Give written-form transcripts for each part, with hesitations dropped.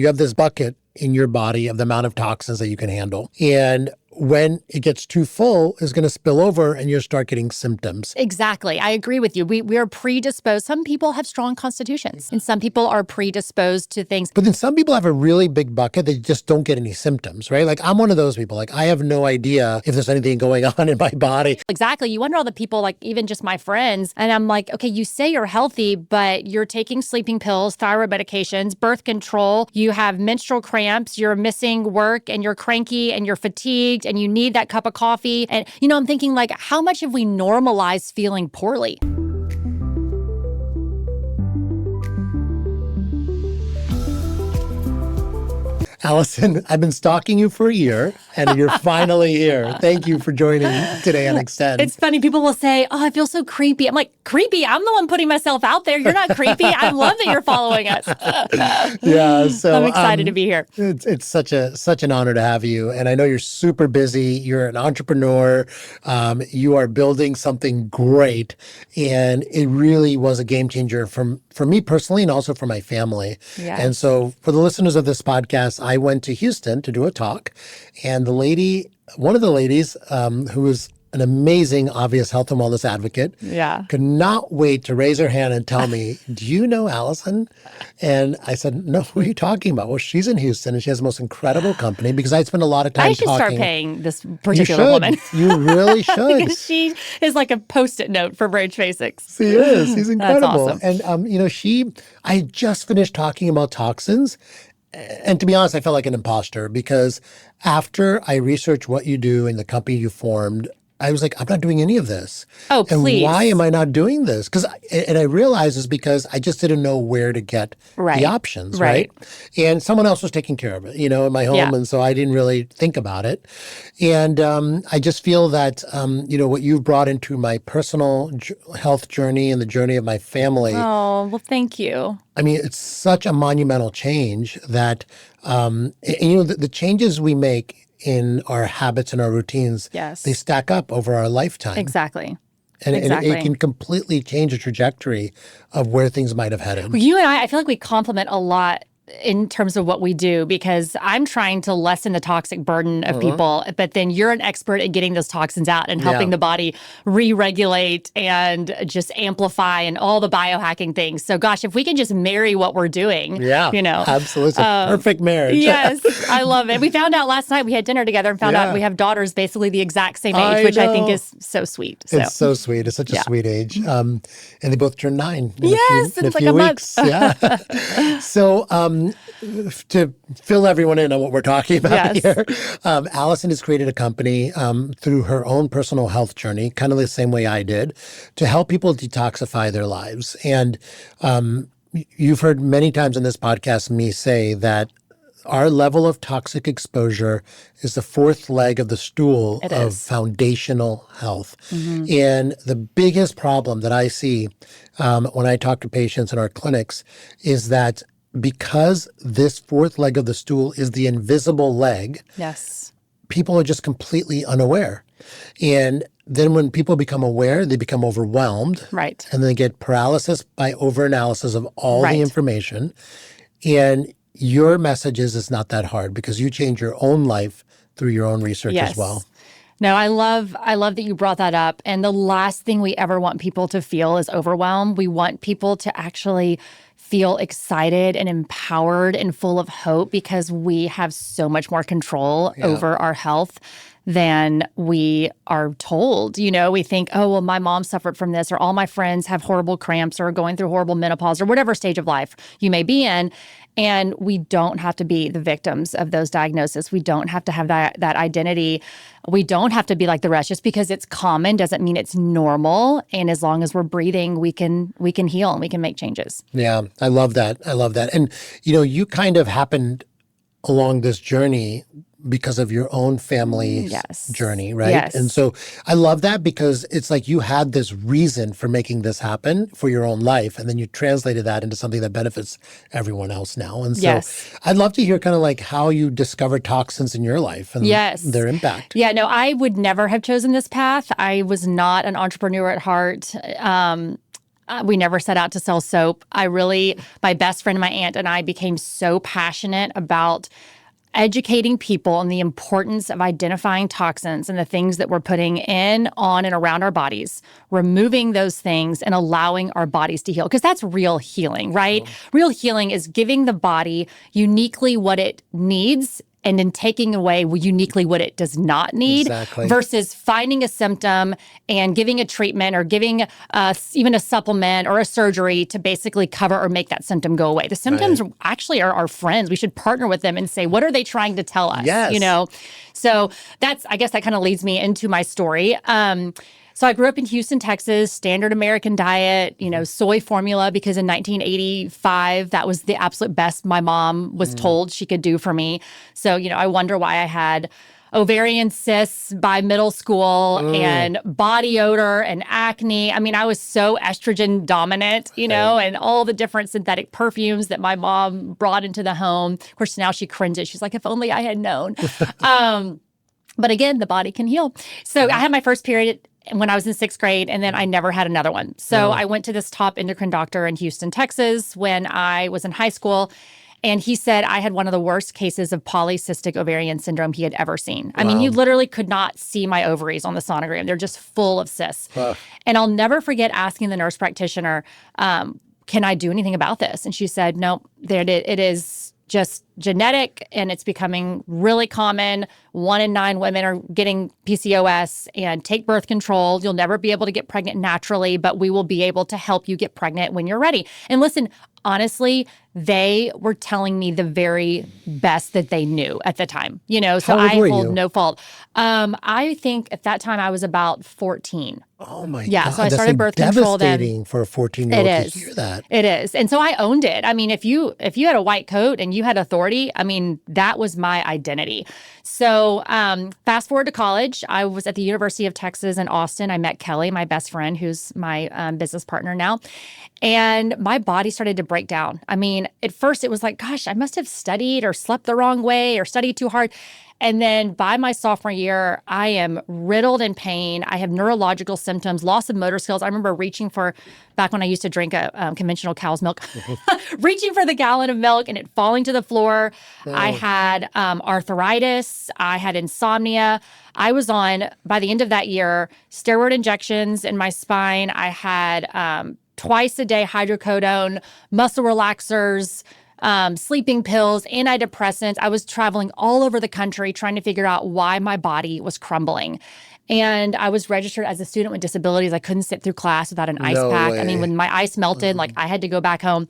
You have this bucket in your body of the amount of toxins that you can handle. And when it gets too full, it's going to spill over and you'll start getting symptoms. Exactly. I agree with you. We are predisposed. Some people have strong constitutions and some people are predisposed to things. But then some people have a really big bucket. They just don't get any symptoms, right? Like I'm one of those people. Like I have no idea if there's anything going on in my body. Exactly. You wonder all the people, like even just my friends. And I'm like, okay, you say you're healthy, but you're taking sleeping pills, thyroid medications, birth control. You have menstrual cramps. You're missing work and you're cranky and you're fatigued and you need that cup of coffee. And, I'm thinking like, how much have we normalized feeling poorly? Allison, I've been stalking you for a year, and you're finally here. Thank you for joining today on Extend. It's funny. People will say, oh, I feel so creepy. I'm like, creepy? I'm the one putting myself out there. You're not creepy. I love that you're following us. Yeah, so I'm excited to be here. It's such an honor to have you. And I know you're super busy. You're an entrepreneur. You are building something great. And it really was a game changer for me personally and also for my family. Yes. And so for the listeners of this podcast, I went to Houston to do a talk. And one of the ladies, who was an amazing, obvious health and wellness advocate, could not wait to raise her hand and tell me, do you know Allison? And I said, no, what are you talking about? Well, she's in Houston and she has the most incredible company because I spent a lot of time talking. I should start paying this particular woman. You really should. Because she is like a Post-it note for Bridge Basics. She is. She's incredible. That's awesome. And, I had just finished talking about toxins. And to be honest, I felt like an imposter because after I researched what you do and the company you formed, I was like, I'm not doing any of this. Oh, please. And why am I not doing this? And I realized it's because I just didn't know where to get the options, right? And someone else was taking care of it, in my home. Yeah. And so I didn't really think about it. And I just feel that, what you've brought into my personal health journey and the journey of my family. Oh, well, thank you. I mean, it's such a monumental change that, the changes we make in our habits and our routines, they stack up over our lifetime. Exactly. And it can completely change the trajectory of where things might have headed. Well, you and I feel like we complement a lot in terms of what we do because I'm trying to lessen the toxic burden of people, but then you're an expert at getting those toxins out and helping the body re-regulate and just amplify and all the biohacking things. So gosh, if we can just marry what we're doing, absolutely. It's a perfect marriage. Yes, I love it. We found out last night, we had dinner together and found out we have daughters basically the exact same age, which I think is so sweet. So. It's so sweet. It's such a sweet age. And they both turned 9 in a few like weeks. So, to fill everyone in on what we're talking about here, Allison has created a company through her own personal health journey, kind of the same way I did, to help people detoxify their lives. And you've heard many times in this podcast me say that our level of toxic exposure is the fourth leg of the stool of foundational health. And the biggest problem that I see when I talk to patients in our clinics is that because this fourth leg of the stool is the invisible leg, people are just completely unaware. And then when people become aware, they become overwhelmed. Right. And they get paralysis by overanalysis of all the information. And your message is it's not that hard because you change your own life through your own research as well. No, I love that you brought that up. And the last thing we ever want people to feel is overwhelmed. We want people to actually feel excited and empowered and full of hope because we have so much more control over our health than we are told. We think, oh, well, my mom suffered from this, or all my friends have horrible cramps or are going through horrible menopause or whatever stage of life you may be in. And we don't have to be the victims of those diagnoses. We don't have to have that identity. We don't have to be like the rest. Just because it's common doesn't mean it's normal. And as long as we're breathing, we can heal and we can make changes. Yeah, I love that. And, you kind of happened along this journey because of your own family's journey, right? Yes. And so I love that because it's like you had this reason for making this happen for your own life, and then you translated that into something that benefits everyone else now. And so I'd love to hear kind of like how you discovered toxins in your life and their impact. Yeah, no, I would never have chosen this path. I was not an entrepreneur at heart. We never set out to sell soap. My best friend, my aunt, and I became so passionate about educating people on the importance of identifying toxins and the things that we're putting in, on, and around our bodies, removing those things and allowing our bodies to heal. Because that's real healing, right? Real healing is giving the body uniquely what it needs and then taking away uniquely what it does not need, versus finding a symptom and giving a treatment or giving even a supplement or a surgery to basically cover or make that symptom go away. The symptoms actually are our friends. We should partner with them and say, what are they trying to tell us? Yes. So I guess that kind of leads me into my story. So I grew up in Houston, Texas, standard American diet, soy formula, because in 1985, that was the absolute best my mom was told she could do for me. So, I wonder why I had ovarian cysts by middle school and body odor and acne. I mean, I was so estrogen dominant, and all the different synthetic perfumes that my mom brought into the home. Of course, now she cringes. She's like, if only I had known. But again, the body can heal. So I had my first period when I was in 6th grade, and then I never had another one. So I went to this top endocrine doctor in Houston, Texas when I was in high school, and he said I had one of the worst cases of polycystic ovarian syndrome he had ever seen. I mean, you literally could not see my ovaries on the sonogram. They're just full of cysts. And I'll never forget asking the nurse practitioner, can I do anything about this? And she said, no, it is just genetic, and it's becoming really common. 1 in 9 women are getting PCOS, and take birth control. You'll never be able to get pregnant naturally, but we will be able to help you get pregnant when you're ready. And listen, honestly, they were telling me the very best that they knew at the time, so I hold no fault. I think at that time I was about 14. Oh my God. Yeah, so I started birth control then. Devastating for a 14-year-old to hear that. It is. And so I owned it. I mean, if you had a white coat and you had authority, I mean, that was my identity. So fast forward to college, I was at the University of Texas in Austin. I met Kelly, my best friend, who's my business partner now. And my body started to break down. I mean, at first it was like, gosh, I must have studied or slept the wrong way or studied too hard. And then by my sophomore year, I am riddled in pain. I have neurological symptoms, loss of motor skills. I remember reaching for, back when I used to drink a conventional cow's milk, reaching for the gallon of milk and it falling to the floor. I had arthritis. I had insomnia. I was on, by the end of that year, steroid injections in my spine. I had twice a day hydrocodone, muscle relaxers, sleeping pills, antidepressants. I was traveling all over the country trying to figure out why my body was crumbling. And I was registered as a student with disabilities. I couldn't sit through class without an ice pack. I mean, when my ice melted, I had to go back home.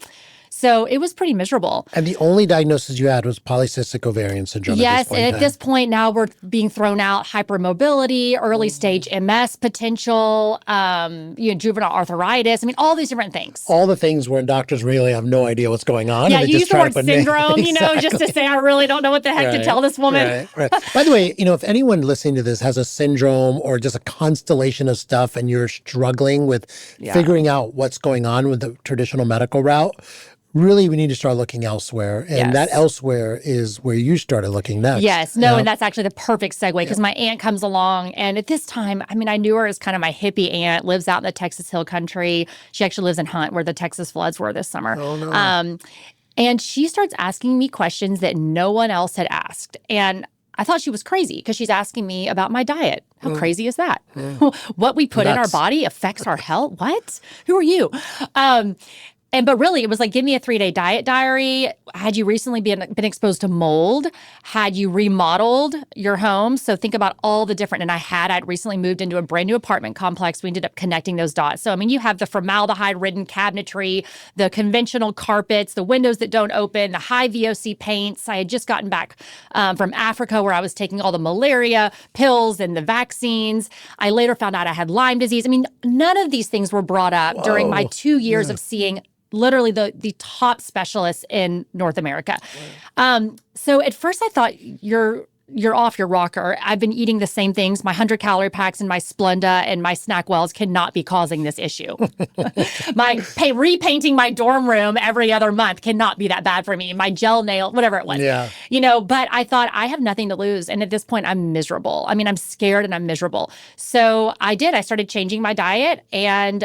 So it was pretty miserable. And the only diagnosis you had was polycystic ovarian syndrome. Yes, and at this point now we're being thrown out hypermobility, early stage MS potential, juvenile arthritis. I mean, all these different things. All the things where doctors really have no idea what's going on. Yeah, and you use the word syndrome, exactly. Just to say I really don't know what the heck to tell this woman. Right. By the way, if anyone listening to this has a syndrome or just a constellation of stuff and you're struggling with figuring out what's going on with the traditional medical route, really, we need to start looking elsewhere. And that elsewhere is where you started looking next. Yes. No, and that's actually the perfect segue because my aunt comes along. And at this time, I mean, I knew her as kind of my hippie aunt, lives out in the Texas Hill Country. She actually lives in Hunt, where the Texas floods were this summer. Oh, no. And she starts asking me questions that no one else had asked. And I thought she was crazy because she's asking me about my diet. How crazy is that? What we put in our body affects our health? What? Who are you? But really, it was like, give me a 3-day diet diary. Had you recently been exposed to mold? Had you remodeled your home? So think about all the different, and I'd recently moved into a brand new apartment complex. We ended up connecting those dots. So, I mean, you have the formaldehyde-ridden cabinetry, the conventional carpets, the windows that don't open, the high VOC paints. I had just gotten back from Africa where I was taking all the malaria pills and the vaccines. I later found out I had Lyme disease. I mean, none of these things were brought up during my 2 years of seeing literally the top specialists in North America. So at first I thought, you're you're off your rocker. I've been eating the same things. My 100-calorie packs and my Splenda and my SnackWells cannot be causing this issue. Repainting my dorm room every other month cannot be that bad for me. My gel nail, whatever it was. Yeah. But I thought, I have nothing to lose. And at this point, I'm miserable. I mean, I'm scared and I'm miserable. So I did. I started changing my diet. And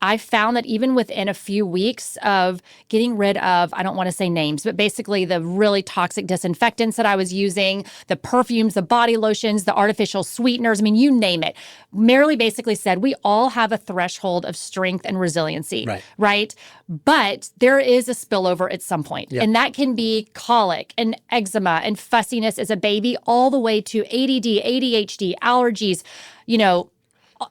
I found that even within a few weeks of getting rid of, I don't want to say names, but basically the really toxic disinfectants that I was using, the perfumes, the body lotions, the artificial sweeteners, I mean, you name it. Marilee basically said, we all have a threshold of strength and resiliency, right? But there is a spillover at some point. Yep. And that can be colic and eczema and fussiness as a baby, all the way to ADD, ADHD, allergies,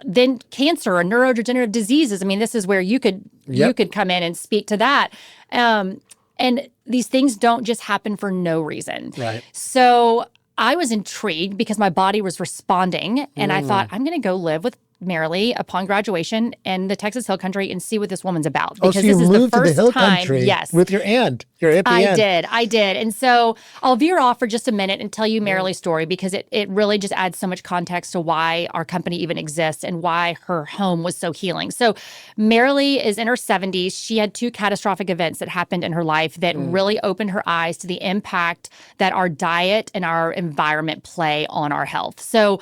then cancer and neurodegenerative diseases. I mean, this is where you could come in and speak to that. And these things don't just happen for no reason. Right. So I was intrigued because my body was responding, and I thought, I'm going to go live with Marilee upon graduation in the Texas Hill Country and see what this woman's about. Because so you moved to the Hill Country with your aunt, your hippie aunt. I did. And so I'll veer off for just a minute and tell you Marilee's story, because it really just adds so much context to why our company even exists and why her home was so healing. So Marilee is in her 70s. She had 2 catastrophic events that happened in her life that really opened her eyes to the impact that our diet and our environment play on our health. So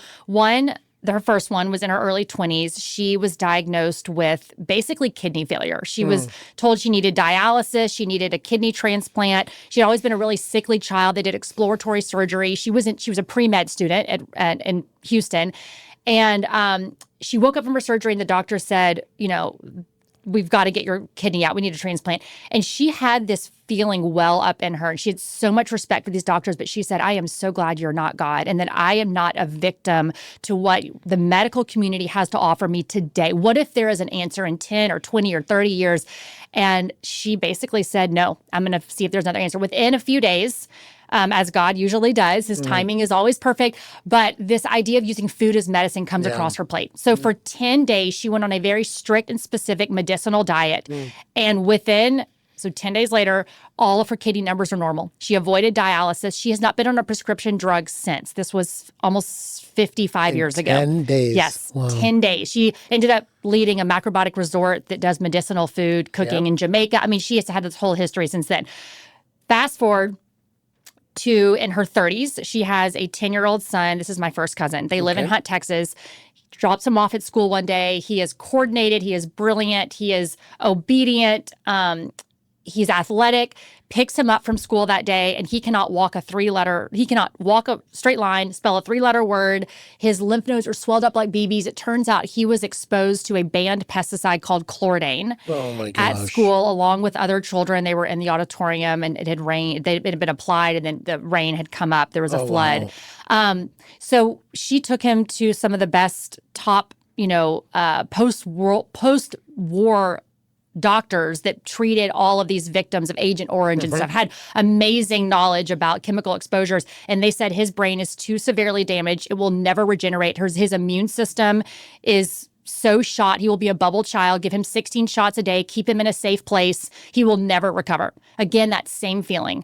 her first one was in her early 20s. She was diagnosed with basically kidney failure. She was told she needed dialysis. She needed a kidney transplant. She had always been a really sickly child. They did exploratory surgery. She was a pre-med student in Houston. And she woke up from her surgery and the doctor said, we've got to get your kidney out. We need a transplant. And she had this feeling well up in her. And she had so much respect for these doctors, but she said, I am so glad you're not God, and that I am not a victim to what the medical community has to offer me today. What if there is an answer in 10 or 20 or 30 years? And she basically said, no, I'm going to see if there's another answer. Within a few days, as God usually does. His timing is always perfect. But this idea of using food as medicine comes across her plate. So for 10 days, she went on a very strict and specific medicinal diet. And 10 days later, all of her kidney numbers are normal. She avoided dialysis. She has not been on a prescription drug since. This was almost 55 years ago. 10 days. Yes, wow. 10 days. She ended up leading a macrobiotic resort that does medicinal food cooking in Jamaica. I mean, she has had this whole history since then. Fast forward to in her 30s, she has a 10-year-old son. This is my first cousin. They live in Hunt, Texas. Drops him off at school one day. He is coordinated. He is brilliant. He is obedient. He's athletic. Picks him up from school that day, and he cannot walk a straight line, spell a 3-letter word. His lymph nodes are swelled up like BBs. It turns out he was exposed to a banned pesticide called chloridane at school, along with other children. They were in the auditorium, and it had rained. It had been applied, and then the rain had come up. There was a flood. Wow. So she took him to some of the best top, post-war doctors that treated all of these victims of Agent Orange and stuff, had amazing knowledge about chemical exposures. And they said his brain is too severely damaged. It will never regenerate. His immune system is so shot. He will be a bubble child. Give him 16 shots a day. Keep him in a safe place. He will never recover. Again, that same feeling.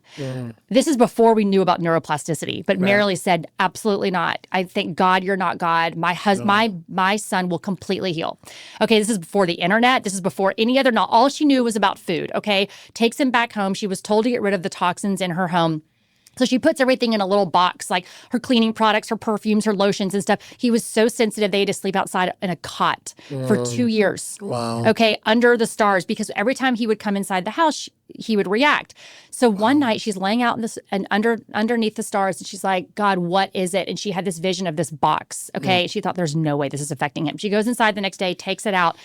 This is before we knew about neuroplasticity. But Marilee said, absolutely not. I thank God you're not God. My son will completely heal. Okay, this is before the internet. This is before any other. All she knew was about food. Okay, takes him back home. She was told to get rid of the toxins in her home. So she puts everything in a little box, like her cleaning products, her perfumes, her lotions and stuff. He was so sensitive, they had to sleep outside in a cot for 2 years. Wow. Okay, under the stars, because every time he would come inside the house, he would react. So one night she's laying out underneath the stars, and she's like, God, what is it? And she had this vision of this box. Okay, she thought, there's no way this is affecting him. She goes inside the next day, takes it out.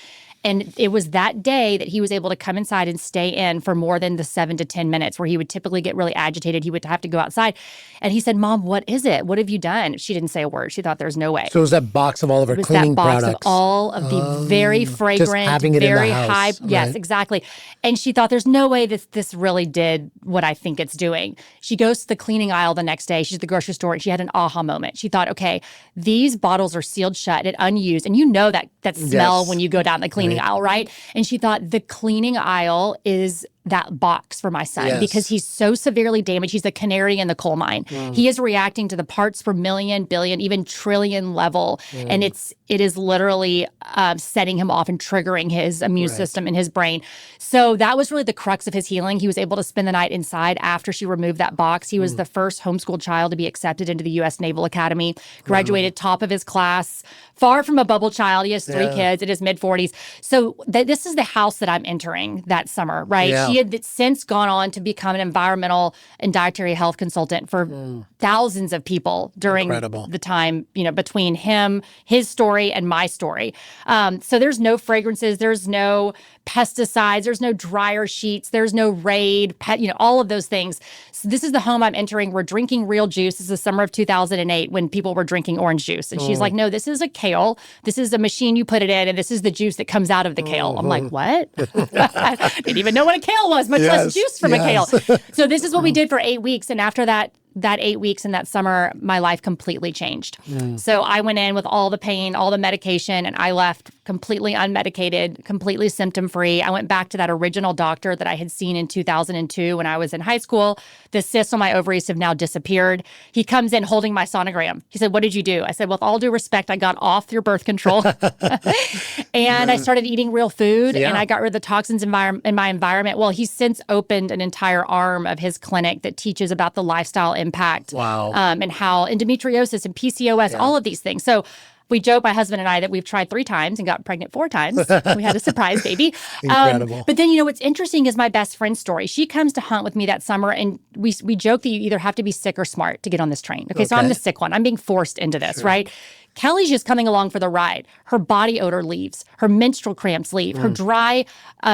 And it was that day that he was able to come inside and stay in for more than the 7 to 10 minutes, where he would typically get really agitated. He would have to go outside. And he said, Mom, what is it? What have you done? She didn't say a word. She thought there's no way. So it was that box of all of her cleaning products. That box of all of the very fragrant, just having it very in the house, high. right? Yes, exactly. And she thought, there's no way this really did what I think it's doing. She goes to the cleaning aisle the next day. She's at the grocery store, and she had an aha moment. She thought, okay, these bottles are sealed shut and unused. And you know that smell when you go down the cleaning aisle, right? And she thought, the cleaning aisle is that box for my son because he's so severely damaged. He's a canary in the coal mine. He is reacting to the parts per million, billion, even trillion level. And it is literally setting him off and triggering his immune system in his brain. So that was really the crux of his healing. He was able to spend the night inside after she removed that box. He was the first homeschooled child to be accepted into the U.S. Naval Academy, graduated top of his class, far from a bubble child. He has 3 kids in his mid-40s. So this is the house that I'm entering that summer, right? Yeah. She had since gone on to become an environmental and dietary health consultant for thousands of people during the time, between his story and my story. So there's no fragrances, there's no pesticides, there's no dryer sheets, there's no Raid, all of those things. So this is the home I'm entering. We're drinking real juice. This is the summer of 2008 when people were drinking orange juice. And she's like, no, this is a kale. This is a machine you put it in, and this is the juice that comes out of the kale. I'm like, what? I didn't even know what a kale was, much less juice from a kale. So this is what we did for 8 weeks. And after that 8 weeks in that summer, my life completely changed. So I went in with all the pain, all the medication, and I left completely unmedicated, completely symptom-free. I went back to that original doctor that I had seen in 2002 when I was in high school. The cysts on my ovaries have now disappeared. He comes in holding my sonogram. He said, what did you do? I said, with all due respect, I got off your birth control. And I started eating real food, and I got rid of the toxins in my environment. Well, he's since opened an entire arm of his clinic that teaches about the lifestyle impact. And how endometriosis and PCOS, all of these things. So we joke, my husband and I, that we've tried 3 times and got pregnant 4 times. We had a surprise baby. Incredible. But then, what's interesting is my best friend's story. She comes to hunt with me that summer, and we joke that you either have to be sick or smart to get on this train. Okay, so I'm the sick one. I'm being forced into this, right? Kelly's just coming along for the ride. Her body odor leaves. Her menstrual cramps leave. Her dry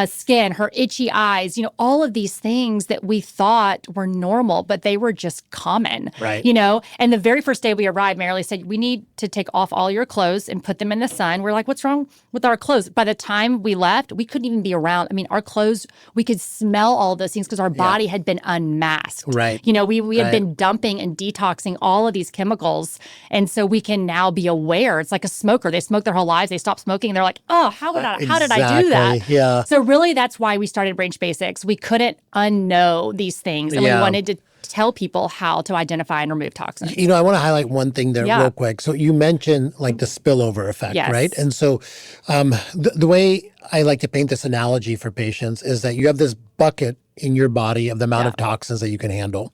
skin, her itchy eyes, all of these things that we thought were normal, but they were just common, right? And the very first day we arrived, Marilee said, we need to take off all your clothes and put them in the sun. We're like, what's wrong with our clothes? By the time we left, we couldn't even be around. I mean, our clothes, we could smell all of those things because our body had been unmasked. Right. We had been dumping and detoxing all of these chemicals. And so we can now be aware. It's like a smoker. They smoke their whole lives. They stop smoking. And they're like, oh, how did I do that? Yeah. So really, that's why we started Range Basics. We couldn't unknow these things. And we wanted to tell people how to identify and remove toxins. I want to highlight one thing there real quick. So you mentioned like the spillover effect, right? And so the way I like to paint this analogy for patients is that you have this bucket in your body of the amount of toxins that you can handle.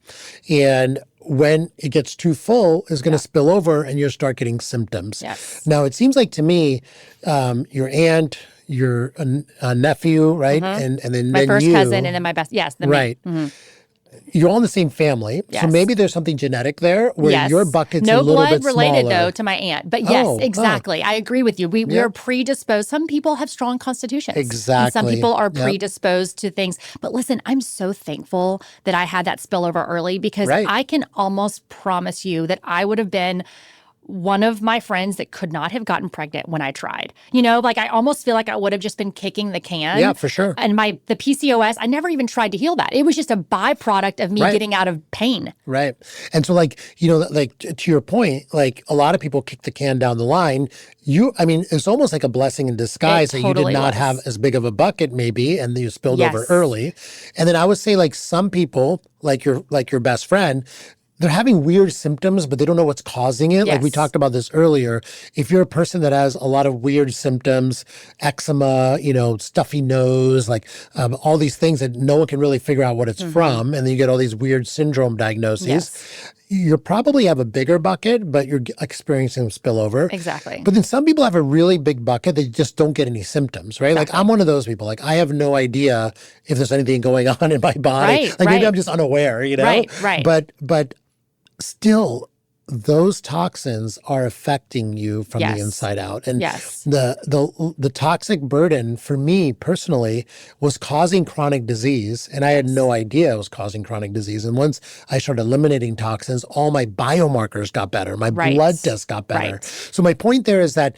And when it gets too full, it's going to spill over and you'll start getting symptoms. Yes. Now, it seems like to me, your aunt, your nephew, right? And then my first you, cousin and then my best. Yes. Right. You're all in the same family. Yes. So maybe there's something genetic there where your bucket's a little bit smaller. No blood related, though, to my aunt. But yes, exactly. I agree with you. We are predisposed. Some people have strong constitutions. Exactly. And some people are predisposed to things. But listen, I'm so thankful that I had that spillover early because I can almost promise you that I would have been one of my friends that could not have gotten pregnant when I tried. I almost feel like I would have just been kicking the can. Yeah, for sure. And the PCOS, I never even tried to heal that. It was just a byproduct of me getting out of pain. Right. And so to your point, like a lot of people kick the can down the line. It's almost like a blessing in disguise that you did not have as big of a bucket maybe, and you spilled over early. And then I would say like some people, like your best friend, they're having weird symptoms, but they don't know what's causing it. Yes. Like we talked about this earlier. If you're a person that has a lot of weird symptoms, eczema, stuffy nose, like all these things that no one can really figure out what it's from, and then you get all these weird syndrome diagnoses, you probably have a bigger bucket, but you're experiencing spillover. Exactly. But then some people have a really big bucket that just don't get any symptoms, right? Exactly. Like I'm one of those people. Like I have no idea if there's anything going on in my body. Maybe I'm just unaware, Right. But still, those toxins are affecting you from the inside out. And the toxic burden for me personally was causing chronic disease. And I had no idea it was causing chronic disease. And once I started eliminating toxins, all my biomarkers got better. My blood tests got better. Right. So my point there is that,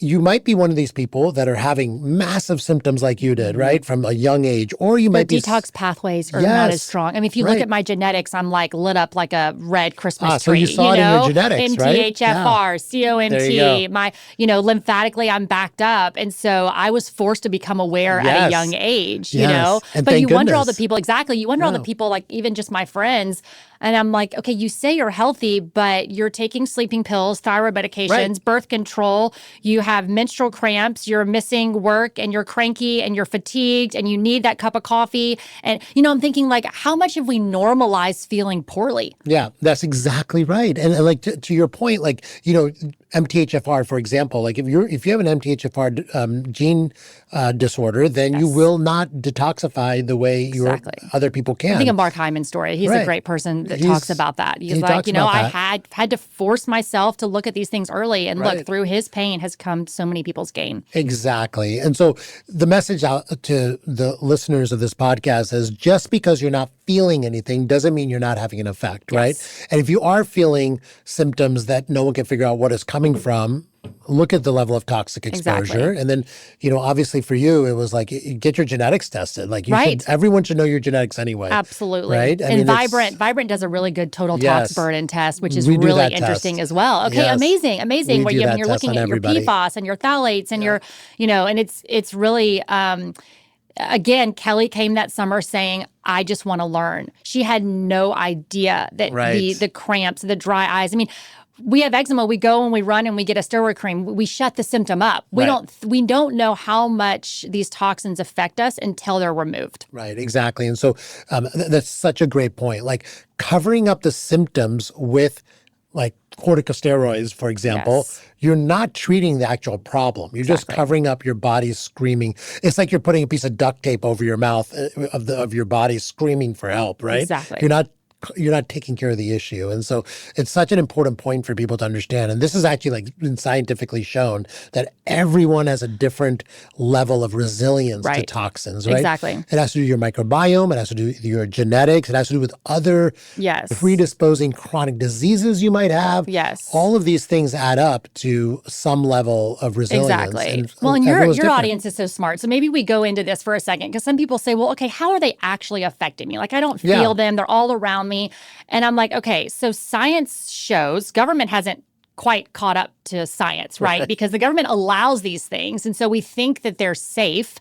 you might be one of these people that are having massive symptoms like you did, right? From a young age. Or you might be... detox pathways are not as strong. I mean, if you look at my genetics, I'm like lit up like a red Christmas tree. saw it in your genetics, right? MTHFR, There you COMT, go. my, lymphatically, I'm backed up. And so I was forced to become aware at a young age, you know? And but thank you wonder all the goodness. people, exactly. You wonder all the people, like even just my friends. And I'm like, okay, you say you're healthy, but you're taking sleeping pills, thyroid medications, birth control. You have menstrual cramps. You're missing work and you're cranky and you're fatigued and you need that cup of coffee. And, I'm thinking like, how much have we normalized feeling poorly? Yeah, that's exactly right. And like to your point, like, MTHFR, for example, like if you have an MTHFR gene disorder, then you will not detoxify the way other people can. I think of Mark Hyman's story. He's a great person that talks about that. He's like, I had to force myself to look at these things early, and look, through his pain has come so many people's gain. Exactly. And so the message out to the listeners of this podcast is just because you're not feeling anything doesn't mean you're not having an effect, right? And if you are feeling symptoms that no one can figure out what is coming from, look at the level of toxic exposure. And then, obviously for you, it was like, get your genetics tested. Like everyone should know your genetics anyway. Absolutely. Right? And Vibrant does a really good total toxicburden test, which is really interesting as well. Okay, amazing. Where you're looking at your PFAS and your phthalates and your, and it's really, again, Kelly came that summer saying, I just want to learn. She had no idea that the cramps, the dry eyes. I mean, we have eczema. We go and we run and we get a steroid cream. We shut the symptom up. We don't know how much these toxins affect us until they're removed. Right, exactly. And so that's such a great point. Like covering up the symptoms with like corticosteroids, for example, you're not treating the actual problem. You're just covering up your body screaming. It's like you're putting a piece of duct tape over your mouth of your body screaming for help, right? Exactly. You're not taking care of the issue. And so it's such an important point for people to understand. And this is actually like been scientifically shown that everyone has a different level of resilience to toxins, right? Exactly. It has to do with your microbiome. It has to do with your genetics. It has to do with other predisposing chronic diseases you might have. Yes. All of these things add up to some level of resilience. Exactly. And your audience is so smart. So maybe we go into this for a second, because some people say, well, okay, how are they actually affecting me? Like, I don't feel them. They're all around me. And I'm like, okay, so science shows, government hasn't quite caught up to science, right? Because the government allows these things. And so we think that they're safe,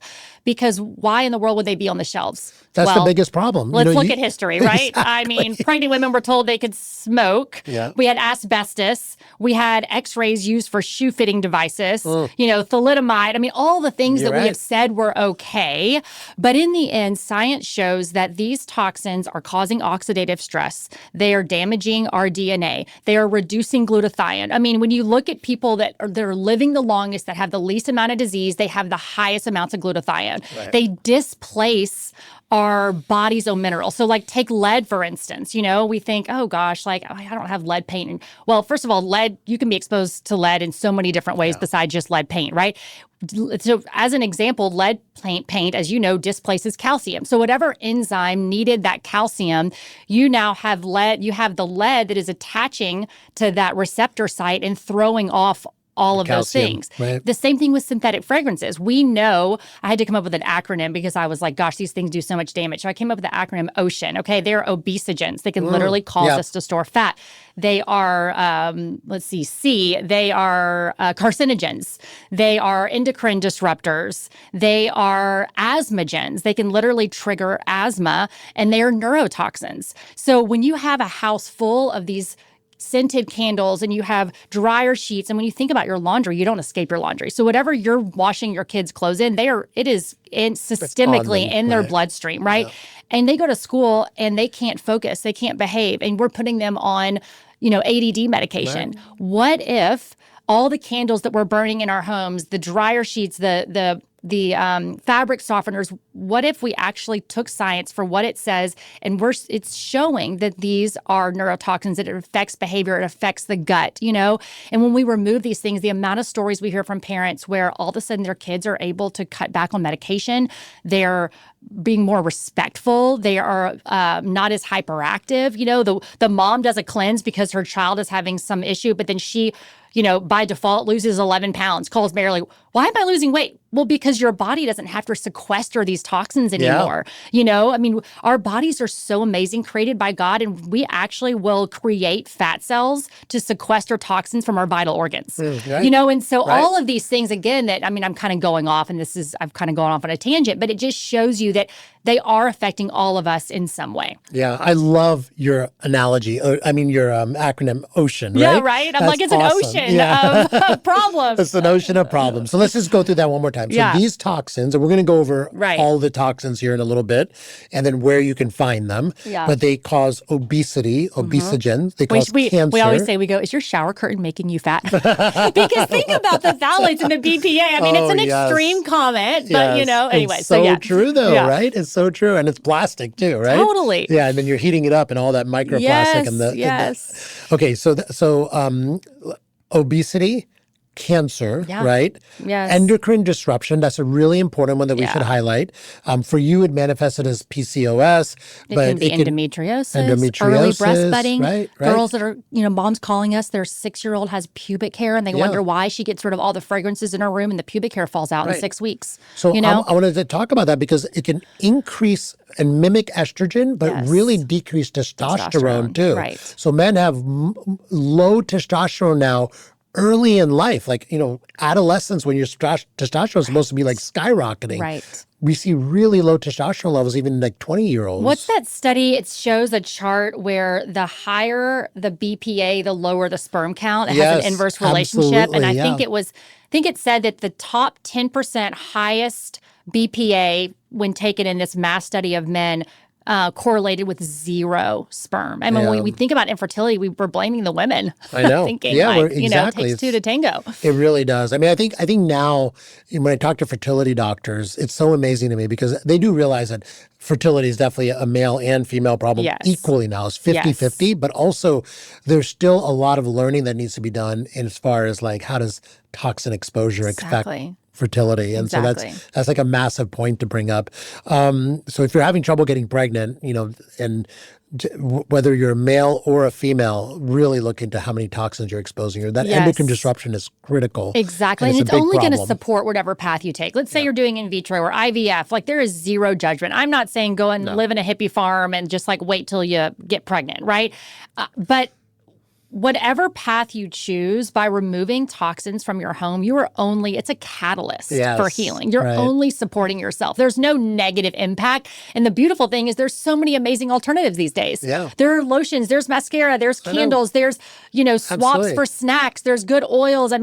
because why in the world would they be on the shelves? That's the biggest problem. Let's look at history, right? I mean, pregnant women were told they could smoke. We had asbestos. We had x-rays used for shoe fitting devices, thalidomide. I mean, all the things that we have said were okay. But in the end, science shows that these toxins are causing oxidative stress. They are damaging our DNA. They are reducing glutathione. I mean, when you look at people that are living the longest, that have the least amount of disease, they have the highest amounts of glutathione. They displace our body's own minerals. So like take lead, for instance, we think, oh gosh, like I don't have lead paint. And well, first of all, lead, you can be exposed to lead in so many different ways besides just lead paint, right? So as an example, lead paint, as you know, displaces calcium. So whatever enzyme needed that calcium, you now have lead, you have the lead that is attaching to that receptor site and throwing off all of those things. The same thing with synthetic fragrances. We know, I had to come up with an acronym because I was like, gosh, these things do so much damage. So I came up with the acronym OCEAN. Okay, they're obesogens. They can literally cause us to store fat. They are, C, they are carcinogens. They are endocrine disruptors. They are asthmagens. They can literally trigger asthma, and they are neurotoxins. So when you have a house full of these scented candles and you have dryer sheets, and when you think about your laundry, you don't escape your laundry. So whatever you're washing your kids' clothes in, it is systemically in their bloodstream, right? And they go to school and they can't focus, they can't behave, and we're putting them on, ADD medication. What if all the candles that we're burning in our homes, the dryer sheets, the fabric softeners, what if we actually took science for what it says, and it's showing that these are neurotoxins, that it affects behavior, it affects the gut, And when we remove these things, the amount of stories we hear from parents where all of a sudden their kids are able to cut back on medication, they're being more respectful. They are not as hyperactive. The mom does a cleanse because her child is having some issue, but then she, by default loses 11 pounds, calls Mary, why am I losing weight? Well, because your body doesn't have to sequester these toxins anymore. Our bodies are so amazing, created by God, and we actually will create fat cells to sequester toxins from our vital organs. Right. And so all of these things, again, that, I'm kind of going off, and I've kind of gone off on a tangent, but it just shows you that they are affecting all of us in some way. Yeah, I love your analogy. Your acronym OCEAN, right? Yeah, right? I'm like, it's awesome. an ocean of problems. It's an ocean of problems. So let's just go through that one more time. So these toxins, and we're going to go over all the toxins here in a little bit, and then where you can find them. Yeah. But they cause obesity, obesogens. They cause cancer. We always say, is your shower curtain making you fat? Because think about the phthalates and the BPA. It's an extreme comment, but anyway. It's so true though, right? It's so true. And it's plastic too, right? Totally. Yeah, and then you're heating it up and all that microplastic. Okay, so obesity, cancer, right? Yes. Endocrine disruption, that's a really important one that we should highlight. For you, it manifested as PCOS. It can be endometriosis, early breastfeeding. Right. Girls that are, moms calling us, their 6-year-old has pubic hair and they wonder why she gets rid of all the fragrances in her room and the pubic hair falls out in 6 weeks. So I wanted to talk about that because it can increase and mimic estrogen, but really decrease testosterone too. Right. So men have low testosterone now early in life, adolescence, when your testosterone is supposed to be skyrocketing. Right. We see really low testosterone levels, even 20-year-olds. What's that study? It shows a chart where the higher the BPA, the lower the sperm count. It has an inverse relationship. And I think it said that the top 10% highest BPA, when taken in this mass study of men, correlated with 0 sperm. When we think about infertility, we're blaming the women. I know. Thinking exactly. it takes 2 to tango. It really does. I think now when I talk to fertility doctors, it's so amazing to me because they do realize that fertility is definitely a male and female problem equally now. It's 50-50, but also there's still a lot of learning that needs to be done as far as how does toxin exposure affect fertility. And so that's a massive point to bring up. So if you're having trouble getting pregnant, and whether you're a male or a female, really look into how many toxins you're exposing. That endocrine disruption is critical. Exactly. And it's only going to support whatever path you take. Let's say you're doing in vitro or IVF. There is zero judgment. I'm not saying go and live in a hippie farm and just wait till you get pregnant, right? But whatever path you choose, by removing toxins from your home, it's a catalyst for healing. You're only supporting yourself. There's no negative impact. And the beautiful thing is there's so many amazing alternatives these days. Yeah. There are lotions, there's mascara, there's candles, there's, swaps for snacks, there's good oils.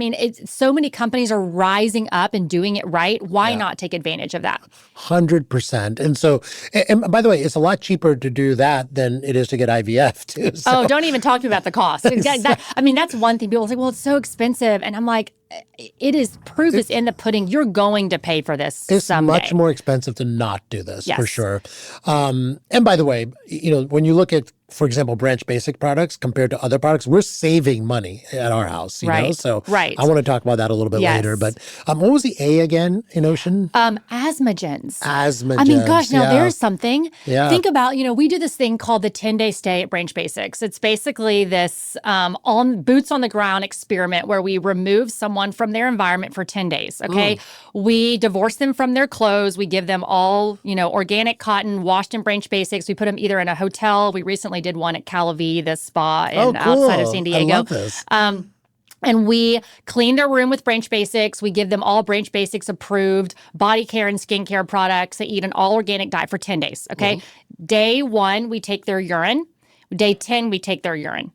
So many companies are rising up and doing it right. Why not take advantage of that? 100%. And so, and by the way, it's a lot cheaper to do that than it is to get IVF too. So. Oh, don't even talk to me about the cost. That's one thing. People say, well, it's so expensive. And I'm like, it is proof is in the pudding. You're going to pay for this It's someday. Much more expensive to not do this, for sure. And by the way, when you look at, for example, Branch Basic products compared to other products, we're saving money at our house, you know? So I want to talk about that a little bit later. But what was the A again in Ocean? Asthmagens. Asthmagens. Now there's something. Yeah. Think about, we do this thing called the 10-day stay at Branch Basics. It's basically this boots on the ground experiment where we remove someone from their environment for 10 days, okay? We divorce them from their clothes. We give them all, organic cotton washed in Branch Basics. We put them either in a hotel. We recently did one at Calavi, the spa outside of San Diego. I love this. And we clean their room with Branch Basics. We give them all Branch Basics approved body care and skincare products. They eat an all organic diet for 10 days, okay? Day 1, we take their urine. Day 10, we take their urine.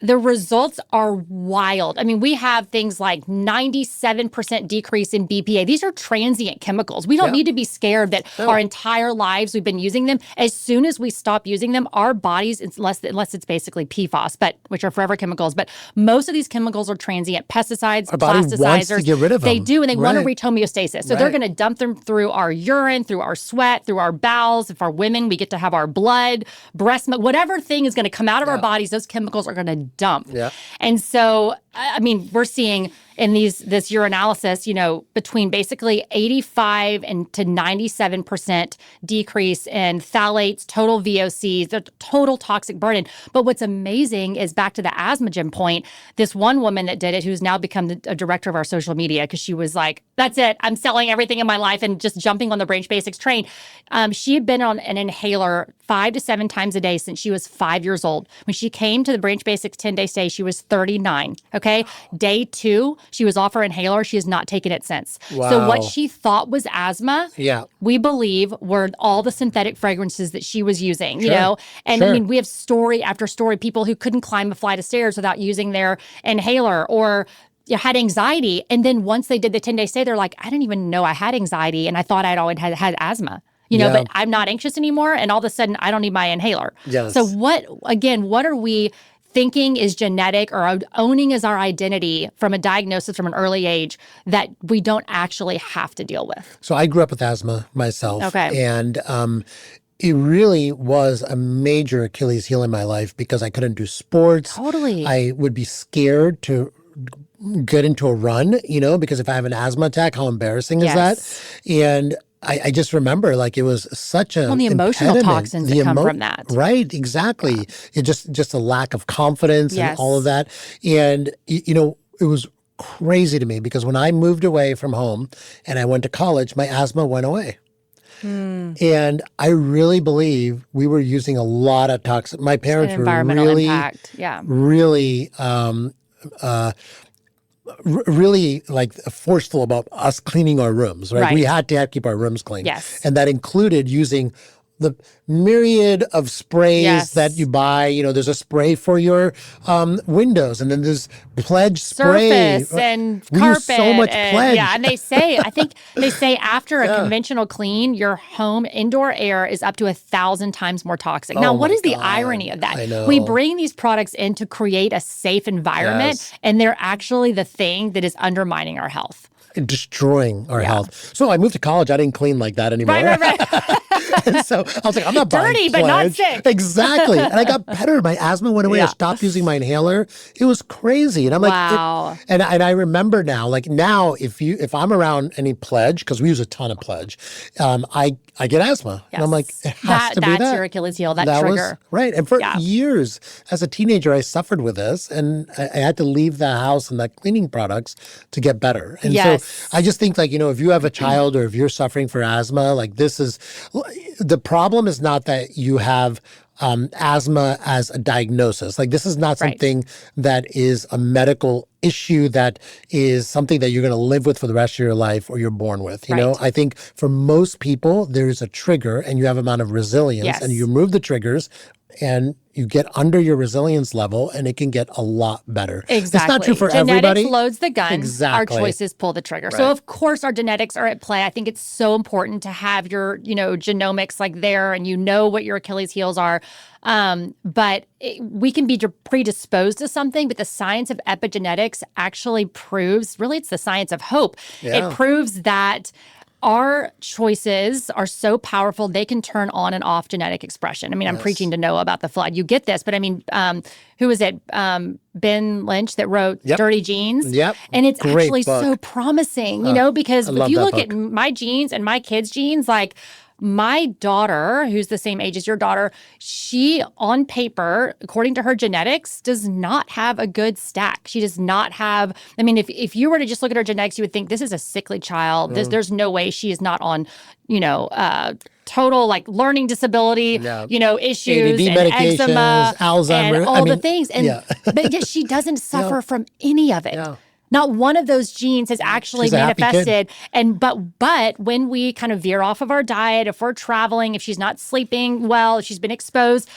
The results are wild. We have things like 97% decrease in BPA. These are transient chemicals. We don't need to be scared that our entire lives we've been using them. As soon as we stop using them, our bodies, unless it's basically PFAS, which are forever chemicals, but most of these chemicals are transient. Pesticides, our body plasticizers. Wants to get rid of them. They do, and they want to reach homeostasis. So they're going to dump them through our urine, through our sweat, through our bowels. If our women, we get to have our blood, breast milk, whatever thing is going to come out of our bodies, those chemicals are going to dump. Yeah. And so I mean, we're seeing in this urinalysis, between basically 85 and to 97% decrease in phthalates, total VOCs, the total toxic burden. But what's amazing is, back to the asthmagen point, this one woman that did it, who's now become a director of our social media, because she was like, that's it, I'm selling everything in my life and just jumping on the Branch Basics train. She had been on an inhaler 5 to 7 times a day since she was 5 years old. When she came to the Branch Basics 10-day stay, she was 39, okay? Day 2, she was off her inhaler. She has not taken it since. Wow. So what she thought was asthma, we believe were all the synthetic fragrances that she was using, you know? And I mean, we have story after story, people who couldn't climb a flight of stairs without using their inhaler, or had anxiety. And then once they did the 10-day stay, they're like, I didn't even know I had anxiety, and I thought I'd always had asthma. But I'm not anxious anymore, and all of a sudden I don't need my inhaler. Yes. So what are we thinking is genetic, or owning as our identity from a diagnosis from an early age, that we don't actually have to deal with? So I grew up with asthma myself. Okay. And it really was a major Achilles heel in my life, because I couldn't do sports. Totally. I would be scared to get into a run, because if I have an asthma attack, how embarrassing is that? And I just remember, like, it was such a the emotional impediment. toxins that come from that. Right, exactly. Yeah. It just a lack of confidence and all of that. And, it was crazy to me, because when I moved away from home and I went to college, my asthma went away. And I really believe we were using a lot of toxins. My parents were really, really really like forceful about us cleaning our rooms, right? We had to keep our rooms clean. Yes. And that included using the myriad of sprays that you buy. There's a spray for your windows, and then there's Pledge spray. Surface and we carpet. Use so much Pledge. Yeah, and I think they say after a conventional clean, your home indoor air is up to 1,000 times more toxic. Now, what is the irony of that? I know. We bring these products in to create a safe environment, and they're actually the thing that is undermining our health. Destroying our health. So I moved to college. I didn't clean like that anymore. Right. And so I was like, I'm not dirty, buying but not Pledge. sick. Exactly. And I got better. My asthma went away. I stopped using my inhaler. It was crazy. And I'm like, wow. And I remember now, like now, if I'm around any Pledge, because we use a ton of Pledge, I get asthma. Yes. And I'm like, it has to be that. That's your Achilles heel, that trigger. Right. And for years, as a teenager, I suffered with this, and I had to leave the house and the cleaning products to get better. And so I just think, like, if you have a child or if you're suffering for asthma, like, this is, the problem is not that you have asthma as a diagnosis. Like, this is not something that is a medical issue, that is something that you're going to live with for the rest of your life, or you're born with. You know, I think for most people, there is a trigger, and you have amount of resilience, and you remove the triggers, and you get under your resilience level, and it can get a lot better. Exactly. It's not true for genetics everybody. Loads the gun. Exactly. Our choices pull the trigger. So, of course, our genetics are at play. I think it's so important to have your, genomics like there, and what your Achilles heels are. But we can be predisposed to something, but the science of epigenetics actually proves, really, it's the science of hope. Yeah. It proves that our choices are so powerful, they can turn on and off genetic expression. I mean, I'm preaching to Noah about the flood. You get this, but I mean, who was it? Ben Lynch that wrote Dirty Genes. Yep. And it's Great actually book. so promising, because if you look at my genes and my kids' genes, like, my daughter, who's the same age as your daughter, she, on paper, according to her genetics, does not have a good stack. She does not have, I mean, if you were to just look at her genetics, you would think this is a sickly child. There's no way she is not on, total, like, learning disability, issues, ADD and medications, eczema, Alzheimer's, and all the things. And but yet she doesn't suffer from any of it. Yeah. Not one of those genes has actually manifested. And but when we kind of veer off of our diet, if we're traveling, if she's not sleeping well, if she's been exposed,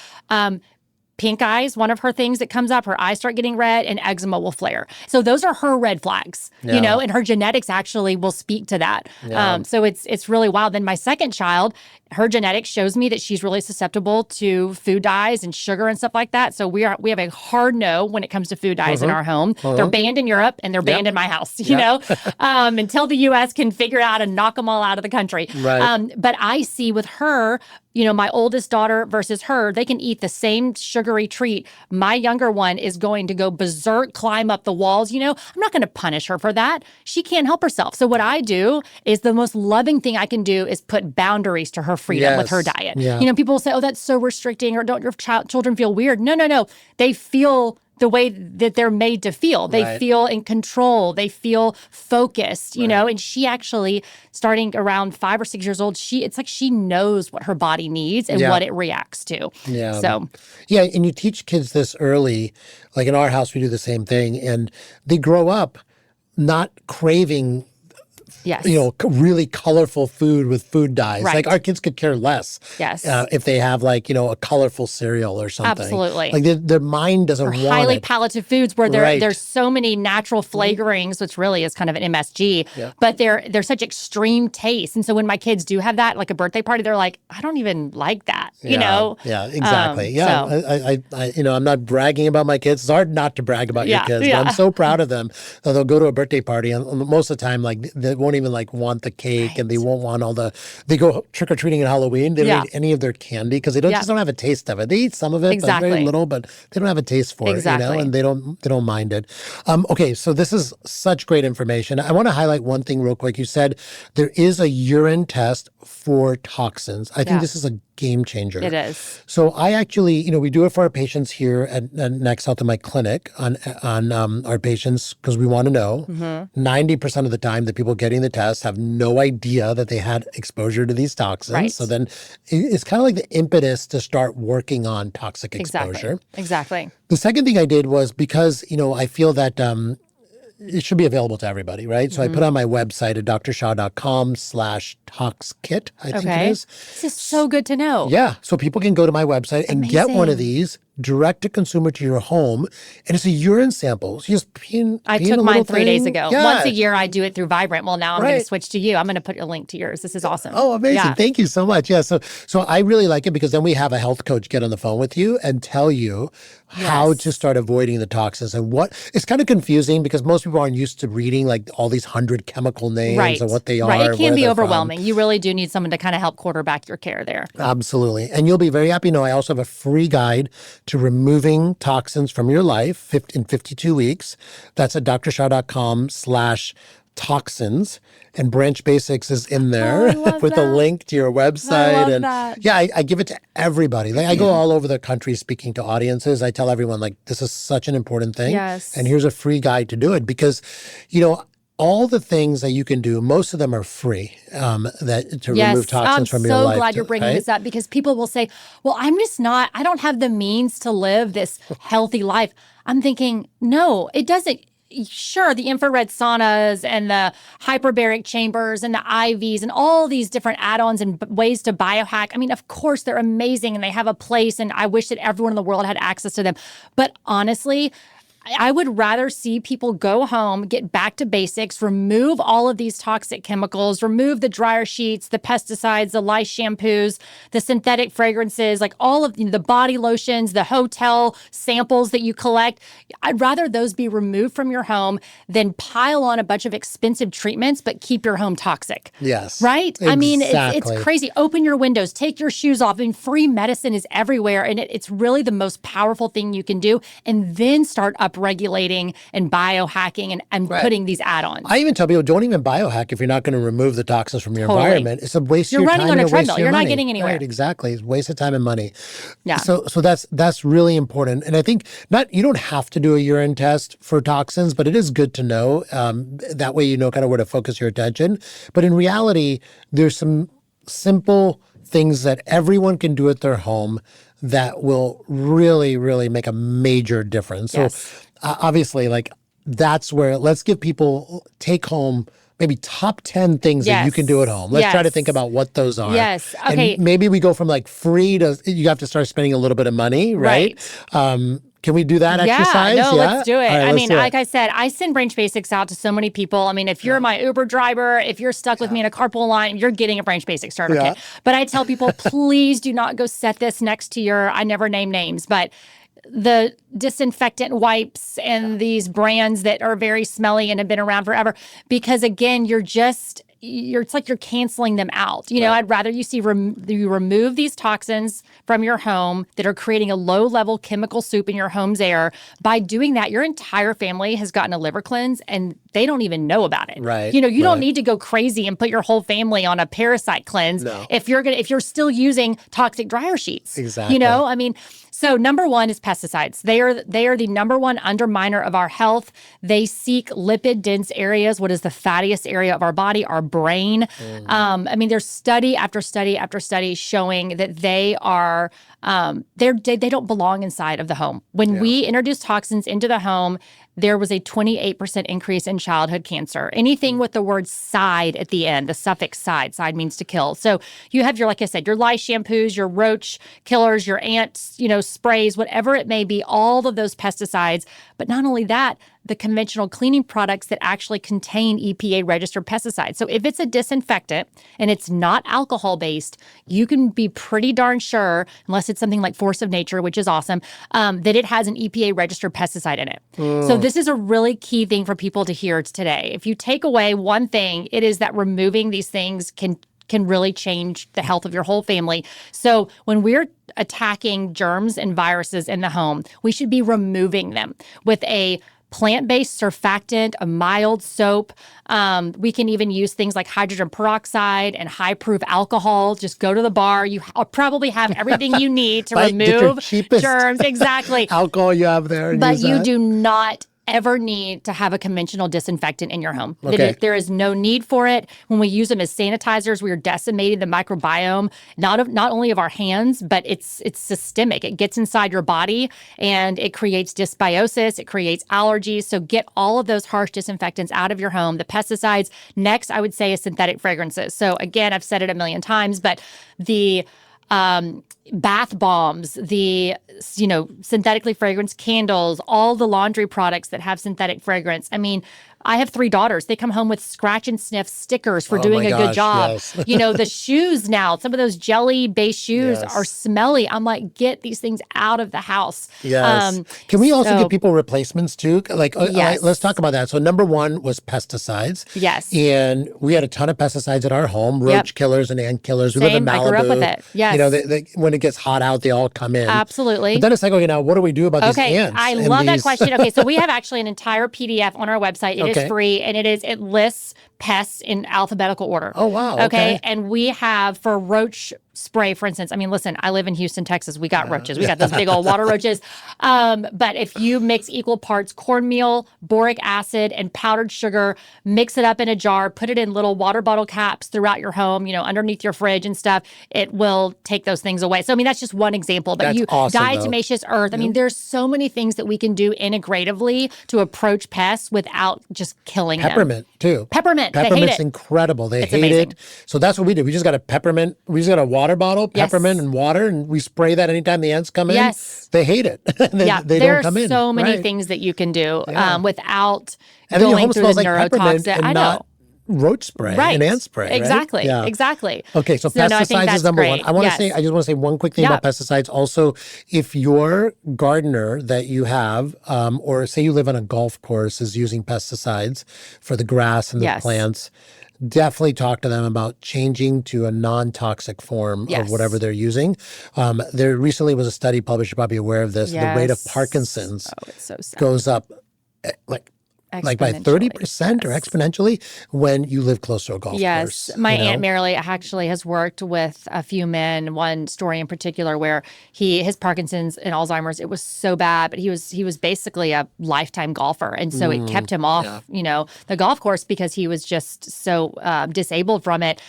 pink eyes, one of her things that comes up, her eyes start getting red, and eczema will flare. So those are her red flags, and her genetics actually will speak to that. Yeah. So it's really wild. Then my second child, her genetics shows me that she's really susceptible to food dyes and sugar and stuff like that. So we have a hard no when it comes to food dyes in our home. They're banned in Europe, and they're banned in my house, until the U.S. can figure out and knock them all out of the country. Right. But I see with her, my oldest daughter versus her, they can eat the same sugary treat. My younger one is going to go berserk, climb up the walls. I'm not going to punish her for that. She can't help herself. So what I do is the most loving thing I can do is put boundaries to her freedom with her diet. Yeah. People will say, oh, that's so restricting, or don't your children feel weird? No. They feel the way that they're made to feel. They feel in control. They feel focused, and she actually, starting around 5 or 6 years old, it's like she knows what her body needs and what it reacts to. Yeah. So. Yeah, and you teach kids this early. Like in our house, we do the same thing. And they grow up not craving really colorful food with food dyes. Right. Like our kids could care less if they have a colorful cereal or something. Absolutely. Like their mind doesn't want highly it. palliative foods where there's so many natural flavorings, which really is kind of an MSG, but they're such extreme tastes. And so when my kids do have that, like a birthday party, they're like, I don't even like that, Yeah, exactly. I'm not bragging about my kids. It's hard not to brag about your kids, but I'm so proud of them. They'll go to a birthday party, and most of the time, they won't even want the cake, and they won't want they go trick-or-treating at Halloween. They don't eat any of their candy because they just don't have a taste of it. They eat some of it, but very little, but they don't have a taste for it, and they don't mind it. Okay, so this is such great information. I want to highlight one thing real quick. You said there is a urine test for toxins. I think this is a game changer. It is. So I actually, we do it for our patients here at Next Health in my clinic on our patients because we want to know. 90% of the time, the people getting the test have no idea that they had exposure to these toxins. Right. So then it's kind of like the impetus to start working on toxic exposure. Exactly. The second thing I did was because, I feel that it should be available to everybody, right? So I put on my website at drshah.com/toxkit, I think it is. This is so good to know. Yeah. So people can go to my website and get one of these direct to consumer to your home. And it's a urine sample. So you just I took mine 3 days ago. Yeah. Once a year, I do it through Vibrant. Well, now I'm going to switch to you. I'm going to put a link to yours. This is awesome. Oh, amazing. Thank you so much. Yeah. So I really like it because then we have a health coach get on the phone with you and tell you how to start avoiding the toxins and it's kind of confusing because most people aren't used to reading all these 100 chemical names and what they are. Right. It can be overwhelming. You really do need someone to kind of help quarterback your care there. Absolutely. And you'll be very happy to know I also have a free guide to removing toxins from your life in 52 weeks. That's at drshah.com/toxins. And Branch Basics is in there with a link to your website. I love that. Yeah, I give it to everybody. I go all over the country speaking to audiences. I tell everyone this is such an important thing. Yes. And here's a free guide to do it because, all the things that you can do, most of them are free remove toxins from your life. I'm so glad you're bringing this up because people will say, well, I don't have the means to live this healthy life. I'm thinking, no, it doesn't. Sure, the infrared saunas and the hyperbaric chambers and the IVs and all these different add-ons and ways to biohack. I mean, of course, they're amazing and they have a place and I wish that everyone in the world had access to them. But honestly, I would rather see people go home, get back to basics, remove all of these toxic chemicals, remove the dryer sheets, the pesticides, the lice shampoos, the synthetic fragrances, all of the body lotions, the hotel samples that you collect. I'd rather those be removed from your home than pile on a bunch of expensive treatments, but keep your home toxic. Yes. Right? Exactly. I mean, it's crazy. Open your windows, take your shoes off. Free medicine is everywhere. And it's really the most powerful thing you can do. And then start regulating and biohacking and putting these add-ons. I even tell people, don't even biohack if you're not going to remove the toxins from your environment. It's a waste of your time. You're running on a treadmill. You're not getting anywhere. Right, exactly. It's a waste of time and money. Yeah. So that's really important. And I think you don't have to do a urine test for toxins, but it is good to know. That way you know kind of where to focus your attention. But in reality, there's some simple things that everyone can do at their home that will really, really make a major difference. Yes. So obviously, that's where let's give people take home maybe top 10 things that you can do at home. Let's try to think about what those are. Yes. Okay. And maybe we go from free to you have to start spending a little bit of money, right? Can we do that exercise? No, let's do it. Right, like I said, I send Branch Basics out to so many people. I mean, if you're my Uber driver, if you're stuck with me in a carpool line, you're getting a Branch Basics starter kit. But I tell people, please do not go set this next to I never name names, but the disinfectant wipes and these brands that are very smelly and have been around forever. Because again, you're just it's like you're canceling them out. You know, I'd rather you see you remove these toxins from your home that are creating a low-level chemical soup in your home's air. By doing that, your entire family has gotten a liver cleanse, and they don't even know about it. Right. You know, you don't need to go crazy and put your whole family on a parasite cleanse if you're still using toxic dryer sheets. Exactly. You know, I mean, so number one is pesticides. They are the number one underminer of our health. They seek lipid-dense areas. What is the fattiest area of our body? Our brain. I mean, there's study after study after study showing that they are they don't belong inside of the home. When we introduce toxins into the home, there was a 28% increase in childhood cancer. Anything with the word "side" at the end, the suffix "side," side means to kill. So you have your, like I said, your lye shampoos, your roach killers, your ant, sprays, whatever it may be, all of those pesticides. But not only that, the conventional cleaning products that actually contain EPA-registered pesticides. So if it's a disinfectant and it's not alcohol-based, you can be pretty darn sure, unless it's something like Force of Nature, which is awesome, that it has an EPA-registered pesticide in it. So this is a really key thing for people to hear today. If you take away one thing, it is that removing these things can really change the health of your whole family. So when we're attacking germs and viruses in the home, we should be removing them with a plant-based surfactant, a mild soap. We can even use things like hydrogen peroxide and high-proof alcohol. Just go to the bar. You probably have everything you need to remove germs. Exactly. Alcohol you have there. But you do not ever need to have a conventional disinfectant in your home. Okay. There is no need for it. When we use them as sanitizers, we are decimating the microbiome, not only of our hands, but it's systemic. It gets inside your body and it creates dysbiosis, it creates allergies. So get all of those harsh disinfectants out of your home. The pesticides, next, I would say, is synthetic fragrances. So again, I've said it a million times, but the bath bombs, the synthetically fragranced candles, all the laundry products that have synthetic fragrance. I mean, I have 3 daughters. They come home with scratch and sniff stickers for doing a good job. Yes. The shoes now, some of those jelly-based shoes are smelly. I'm like, get these things out of the house. Yes. Can we also give people replacements too? Let's talk about that. So number one was pesticides. Yes. And we had a ton of pesticides at our home, roach killers and ant killers. We live in Malibu. I grew up with it. Yes. When it gets hot out, they all come in. Absolutely. But then it's like, okay, now what do we do about these ants? I love that question. Okay, so we have actually an entire PDF on our website. It is free, and it lists pests in alphabetical order. Oh, wow. Okay. And we have for roach spray, for instance. I mean, listen, I live in Houston, Texas. We got roaches. We got those big old water roaches. But if you mix equal parts cornmeal, boric acid, and powdered sugar, mix it up in a jar, put it in little water bottle caps throughout your home, underneath your fridge and stuff, it will take those things away. So, I mean, that's just one example. But that's awesome, diatomaceous earth. I mean, there's so many things that we can do integratively to approach pests without just killing them. Peppermint, too. Peppermint's incredible. It's hate amazing. it. So that's what we do. We just got a peppermint. We just got a water bottle, peppermint and water, and we spray that anytime the ants come in. Yes. They hate it. they don't come in. There are so many things that you can do without and then your going home through smells the like peppermint neurotoxin. and not roach spray and ant spray. Exactly. Right? Yeah. Exactly. Okay, so pesticides is number one. I just want to say one quick thing about pesticides. Also, if your gardener that you have, or say you live on a golf course, is using pesticides for the grass and the plants, definitely talk to them about changing to a non-toxic form of whatever they're using. There recently was a study published, you're probably aware of this, the rate of Parkinson's goes up like by 30% or exponentially when you live close to a golf course. Yes. My Aunt Marilee actually has worked with a few men, one story in particular where his Parkinson's and Alzheimer's, it was so bad, but he was basically a lifetime golfer. And so it kept him off, the golf course because he was just so disabled from it.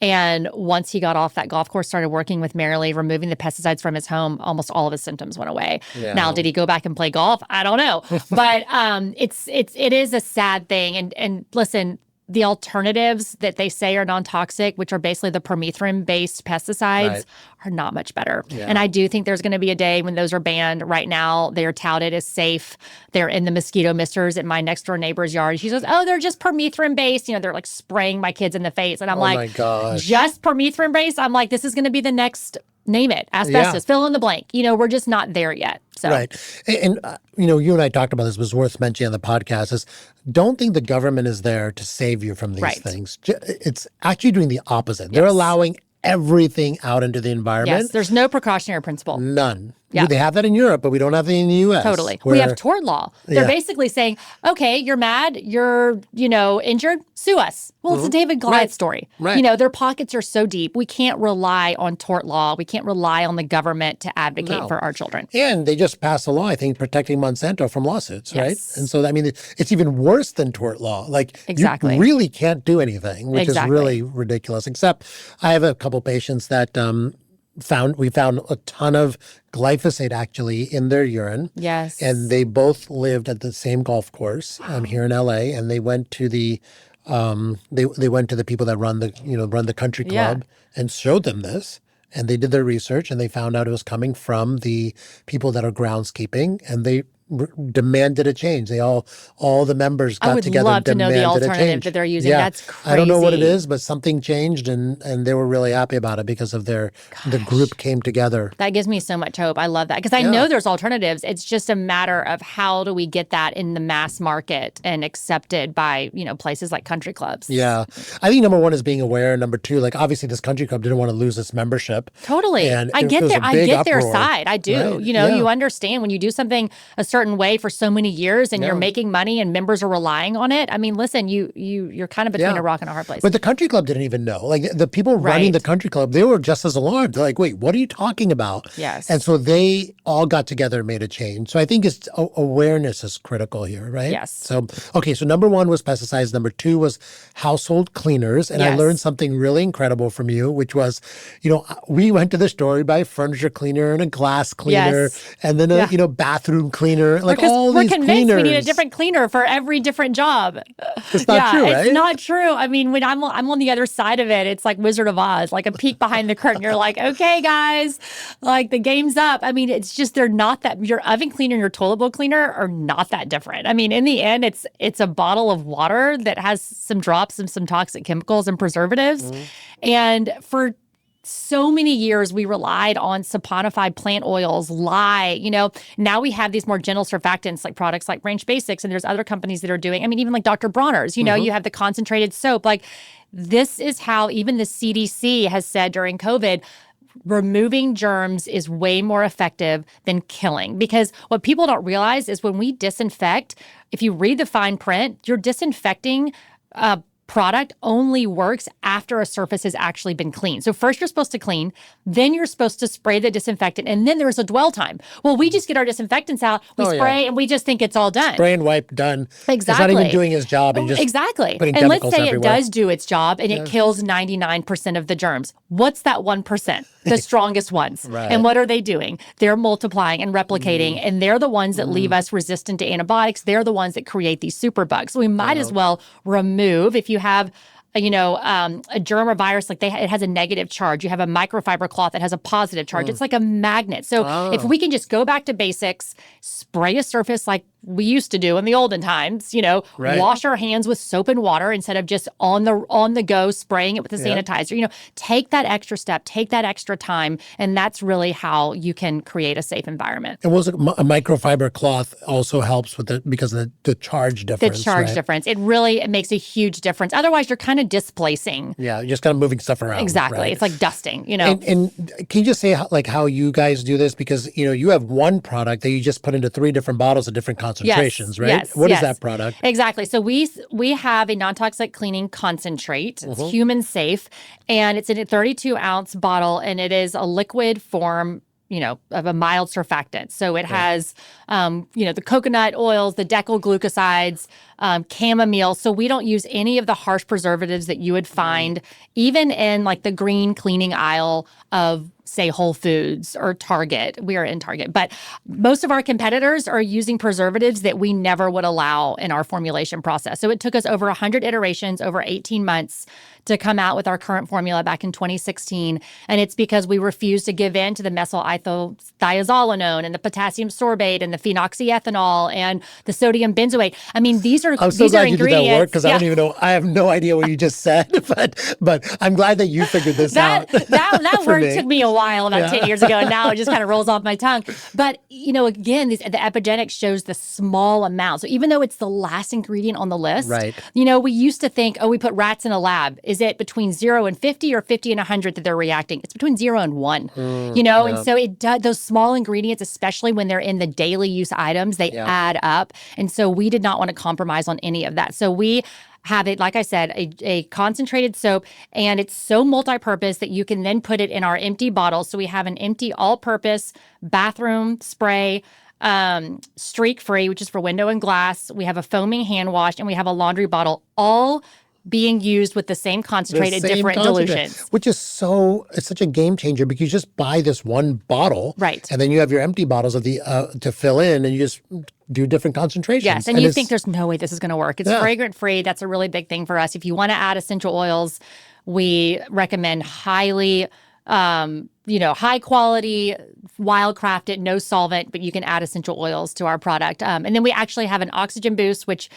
And once he got off that golf course, started working with Marilee, removing the pesticides from his home, almost all of his symptoms went away. Yeah. Now, did he go back and play golf? I don't know. But it is a sad thing. And listen, the alternatives that they say are non-toxic, which are basically the permethrin-based pesticides, are not much better. Yeah. And I do think there's going to be a day when those are banned. Right now, they are touted as safe. They're in the mosquito misters at my next-door neighbor's yard. She says, oh, they're just permethrin-based. They're like spraying my kids in the face. And I'm like, my gosh. Just permethrin-based? I'm like, this is going to be the next name it, asbestos, fill in the blank. We're just not there yet. So. Right. And you and I talked about this, it was worth mentioning on the podcast, is don't think the government is there to save you from these things. It's actually doing the opposite. They're allowing everything out into the environment. Yes, there's no precautionary principle. None. Yeah. They have that in Europe, but we don't have it in the U.S. Totally. We have tort law. They're basically saying, okay, you're mad, you're, injured, sue us. Well, it's a David Goliath story. Right. Their pockets are so deep. We can't rely on tort law. We can't rely on the government to advocate for our children. And they just passed a law, I think, protecting Monsanto from lawsuits, right? And so, it's even worse than tort law. Like, exactly. You really can't do anything, which is really ridiculous. Except I have a couple patients that we found a ton of glyphosate actually in their urine. Yes. And they both lived at the same golf course here in LA, and they went to the they went to the people that run the country club and showed them this. And they did their research and they found out it was coming from the people that are groundskeeping, and they demanded a change. They all the members got together and demanded a change. I would love to know the alternative that they're using. That's crazy. I don't know what it is, but something changed, and they were really happy about it because of the group came together. That gives me so much hope. I love that because I know there's alternatives. It's just a matter of how do we get that in the mass market and accepted by, places like country clubs. Yeah. I think number one is being aware. Number two, obviously this country club didn't want to lose its membership. Totally. And I get their side. I do. Right? You understand when you do something a certain way for so many years and you're making money and members are relying on it. I mean, listen, you're kind of between a rock and a hard place. But the country club didn't even know. The people running the country club, they were just as alarmed. They're like, wait, what are you talking about? Yes. And so they all got together and made a change. So I think awareness is critical here, right? Yes. So number one was pesticides. Number two was household cleaners. And I learned something really incredible from you, which was, we went to the store, buy a furniture cleaner and a glass cleaner and then a bathroom cleaner. All we're these convinced cleaners. We need a different cleaner for every different job. It's not true, right? It's not true. I mean, when I'm on the other side of it, it's like Wizard of Oz, like a peek behind the curtain. You're like, okay, guys, the game's up. I mean, it's just they're not that. Your oven cleaner and your toilet bowl cleaner are not that different. I mean, in the end, it's a bottle of water that has some drops of some toxic chemicals and preservatives. And for so many years, we relied on saponified plant oils, lye. Now we have these more gentle surfactants, like products like Range Basics, and there's other companies that are doing, even like Dr. Bronner's, you have the concentrated soap. This is how even the CDC has said during COVID, removing germs is way more effective than killing. Because what people don't realize is when we disinfect, if you read the fine print, you're disinfecting product only works after a surface has actually been cleaned. So first you're supposed to clean, then you're supposed to spray the disinfectant, and then there's a dwell time. Well, we just get our disinfectants out, we spray, and we just think it's all done. Spray and wipe, done. Exactly. It's not even doing his job and just putting and let's chemicals say everywhere. It does do its job and it kills 99% of the germs. What's that 1%? The strongest ones. Right. And what are they doing? They're multiplying and replicating, and they're the ones that leave us resistant to antibiotics. They're the ones that create these superbugs. So we might as well remove, if you have a germ or virus, it has a negative charge. You have a microfiber cloth that has a positive charge. It's like a magnet. So if we can just go back to basics, spray a surface like we used to do in the olden times, wash our hands with soap and water instead of just on the go spraying it with a sanitizer. Take that extra step, take that extra time, and that's really how you can create a safe environment. And was a microfiber cloth also helps with because of the charge difference. The charge difference. It makes a huge difference. Otherwise, you're kind of displacing. Yeah, you're just kind of moving stuff around. Exactly. Right? It's like dusting, And can you just say how you guys do this? Because, you have one product that you just put into 3 different bottles of different concentrations, right? Yes. What is that product? Exactly. So we have a non-toxic cleaning concentrate. It's human safe, and it's in a 32-ounce bottle, and it is a liquid form, of a mild surfactant. So it has, the coconut oils, the decyl glucosides, chamomile. So we don't use any of the harsh preservatives that you would find even in the green cleaning aisle of, say, Whole Foods or Target. We are in Target. But most of our competitors are using preservatives that we never would allow in our formulation process. So it took us over 100 iterations over 18 months to come out with our current formula back in 2016. And it's because we refused to give in to the methyl-thiazolinone and the potassium sorbate and the phenoxyethanol and the sodium benzoate. These are I'm so glad you did that work because I don't even know. I have no idea what you just said, but I'm glad that you figured this out. That work took me a while about 10 years ago, and now it just kind of rolls off my tongue. But, again, the epigenetics shows the small amount. So even though it's the last ingredient on the list, we used to think, we put rats in a lab. Is it between 0 and 50 or 50 and 100 that they're reacting? It's between 0 and 1, and so it does, those small ingredients, especially when they're in the daily use items, they add up. And so we did not want to compromise on any of that. So we have it, like I said, a concentrated soap, and it's so multi-purpose that you can then put it in our empty bottles. So we have an empty all-purpose bathroom spray, streak-free, which is for window and glass. We have a foaming hand wash, and we have a laundry bottle, all being used with the same concentrate at different dilutions. Which is it's such a game changer, because you just buy this one bottle. Right. And then you have your empty bottles of to fill in, and you just do different concentrations. Yes, and you think there's no way this is going to work. It's fragrant free. That's a really big thing for us. If you want to add essential oils, we recommend highly high quality, wild crafted, no solvent, but you can add essential oils to our product. And then we actually have an oxygen boost, which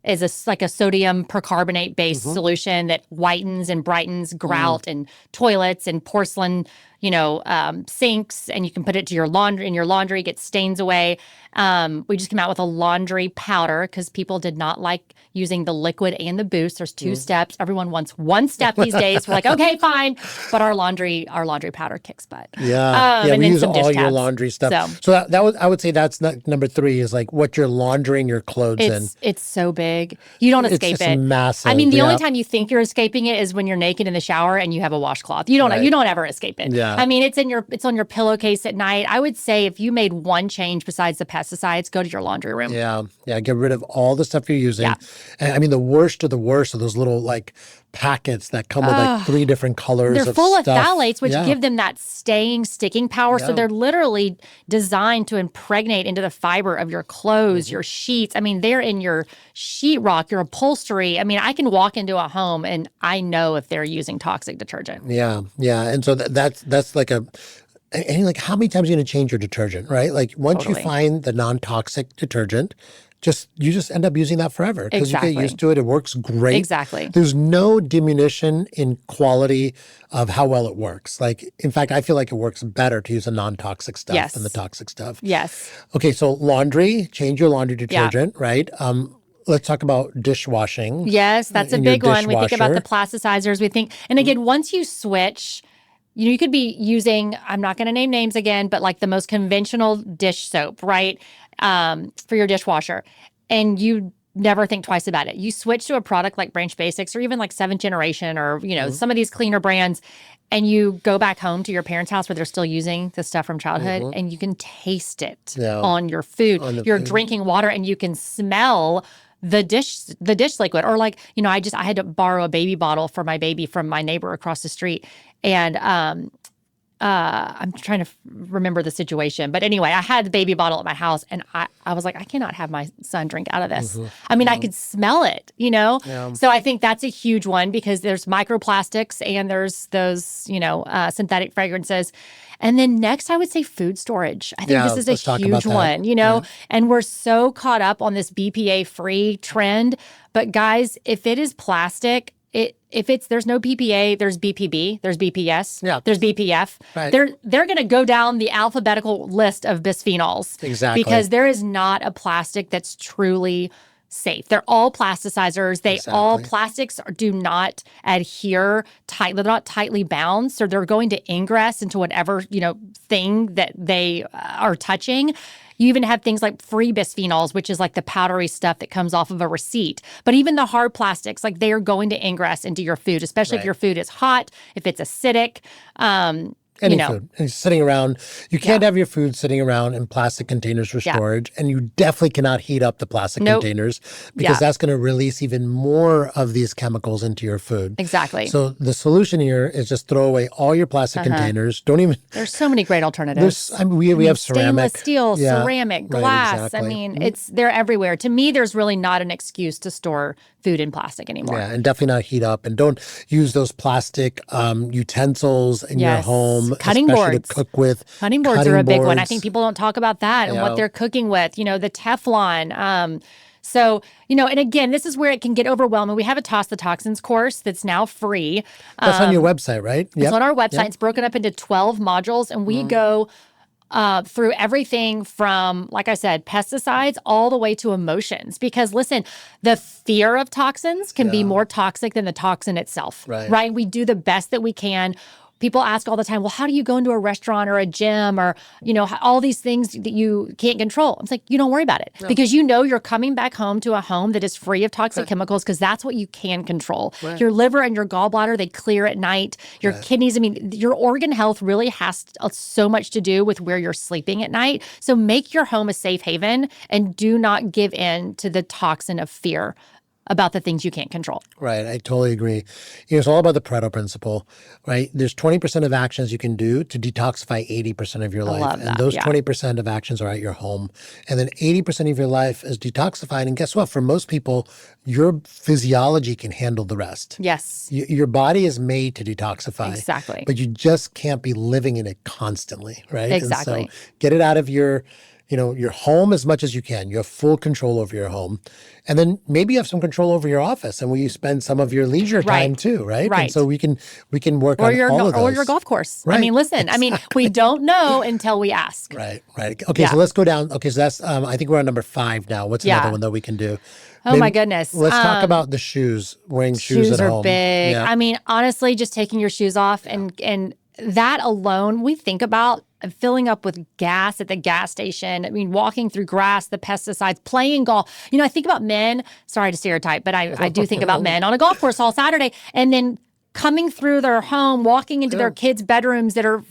is like a sodium percarbonate based solution that whitens and brightens grout and toilets and porcelain, sinks, and you can put it to your laundry, get stains away. We just came out with a laundry powder because people did not like using the liquid and the boost. There's 2 steps. Everyone wants 1 step these days. We're like, okay, fine. But our laundry powder kicks butt. Yeah. And we then use some all dish your tabs. laundry stuff. So I would say that's number 3 is like what you're laundering your clothes in. It's so big. You don't escape it's it. Massive. I mean, the only time you think you're escaping it is when you're naked in the shower and you have a washcloth. You don't ever escape it. Yeah. I mean, it's on your pillowcase at night. I would say if you made one change besides the pesticides, go to your laundry room. Yeah. Get rid of all the stuff you're using. Yeah. And I mean, the worst of the worst are those little like packets that come with like 3 different colors. They're full of stuff. phthalates, which give them that sticking power. So they're literally designed to impregnate into the fiber of your clothes, your sheets. I mean, they're in your sheetrock, your upholstery. I mean, I can walk into a home and I know if they're using toxic detergent. Yeah. And so that's like and like how many times are you going to change your detergent, right? Like once you find the non-toxic detergent, you just end up using that forever because you get used to it. It works great. Exactly. There's no diminution in quality of how well it works. Like, in fact, I feel like it works better to use a non-toxic stuff than the toxic stuff. Yes. Okay, so laundry, change your laundry detergent, right? Let's talk about dishwashing. Yes, that's a big one. We think about the plasticizers. And again, once you switch, you could be using, I'm not going to name names again, but like the most conventional dish soap, right? For your dishwasher. And you never think twice about it. You switch to a product like Branch Basics or even like 7th Generation or, some of these cleaner brands, and you go back home to your parents' house where they're still using the stuff from childhood and you can taste it on your food. You're drinking water and you can smell the dish liquid. Or like, I had to borrow a baby bottle for my baby from my neighbor across the street. And I'm trying to remember the situation. But anyway, I had the baby bottle at my house and I was like, I cannot have my son drink out of this. I mean, I could smell it, So I think that's a huge one because there's microplastics and there's those, synthetic fragrances. And then next, I would say food storage. I think this is a huge one, and we're so caught up on this BPA-free trend. But guys, if it is plastic, there's no BPA, there's BPB, there's BPS, there's BPF. Right. They're going to go down the alphabetical list of bisphenols. Exactly. Because there is not a plastic that's truly safe. They're all plasticizers. All plastics do not adhere tight. They're not tightly bound, so they're going to ingress into whatever thing that they are touching. You even have things like free bisphenols, which is like the powdery stuff that comes off of a receipt. But even the hard plastics, like they are going to ingress into your food, especially if your food is hot, if it's acidic. Any food. And sitting around. You can't have your food sitting around in plastic containers for storage. And you definitely cannot heat up the plastic containers because that's going to release even more of these chemicals into your food. Exactly. So the solution here is just throw away all your plastic containers. Don't even. There's so many great alternatives. We have ceramic. Stainless steel, ceramic, glass. Right, exactly. I mean, they're everywhere. To me, there's really not an excuse to store food in plastic anymore. Yeah, and definitely not heat up. And don't use those plastic utensils in your home, cutting especially boards. to cook with. Cutting boards are a big one. I think people don't talk about that and what they're cooking with, the Teflon. So, and again, this is where it can get overwhelming. We have a Toss the Toxins course that's now free. That's on your website, right? It's on our website. It's broken up into 12 modules, and we go through everything from, like I said, pesticides all the way to emotions. Because listen, the fear of toxins can be more toxic than the toxin itself, right? We do the best that we can. People ask all the time, well, how do you go into a restaurant or a gym or, all these things that you can't control? It's like, you don't worry about it because you're coming back home to a home that is free of toxic chemicals because that's what you can control. Your liver and your gallbladder, they clear at night. Your kidneys, your organ health really has so much to do with where you're sleeping at night. So make your home a safe haven and do not give in to the toxin of fear about the things you can't control. Right. I totally agree. It's all about the Pareto principle, right? There's 20% of actions you can do to detoxify 80% of your life. Love that, and those 20% of actions are at your home. And then 80% of your life is detoxified. And guess what? For most people, your physiology can handle the rest. Yes. Your body is made to detoxify. Exactly. But you just can't be living in it constantly, right? Exactly. And so get it out of your home as much as you can. You have full control over your home. And then maybe you have some control over your office and where you spend some of your leisure time too, right? Right. And so we can work on all of those. Or your golf course. Right. Listen, we don't know until we ask. Right. Okay, so let's go down. Okay, so that's, I think we're on number 5 now. What's another one that we can do? Oh, my goodness. Let's talk about the shoes, wearing shoes at home. Shoes are big. Yeah. Honestly, just taking your shoes off and that alone, we think about filling up with gas at the gas station. Walking through grass, the pesticides, playing golf. I think about men, sorry to stereotype, but I do think about men on a golf course all Saturday and then coming through their home, walking into their kids' bedrooms that are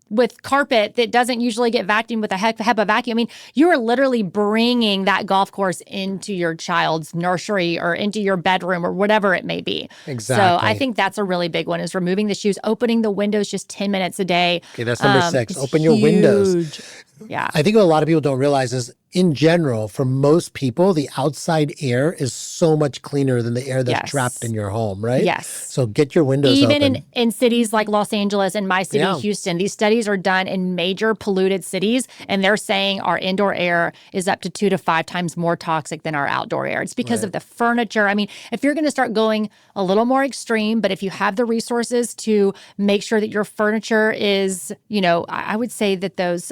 with carpet that doesn't usually get vacuumed with a HEPA vacuum. You are literally bringing that golf course into your child's nursery or into your bedroom or whatever it may be. Exactly. So I think that's a really big one is removing the shoes, opening the windows just 10 minutes a day. Okay, that's number 6. Open your windows. Yeah. I think what a lot of people don't realize is, in general, for most people, the outside air is so much cleaner than the air that's trapped in your home, right? Yes. So get your windows open. Even in cities like Los Angeles and my city, Houston, these studies are done in major polluted cities, and they're saying our indoor air is up to 2 to 5 times more toxic than our outdoor air. It's because of the furniture. If you're going to start going a little more extreme, but if you have the resources to make sure that your furniture is, I would say that those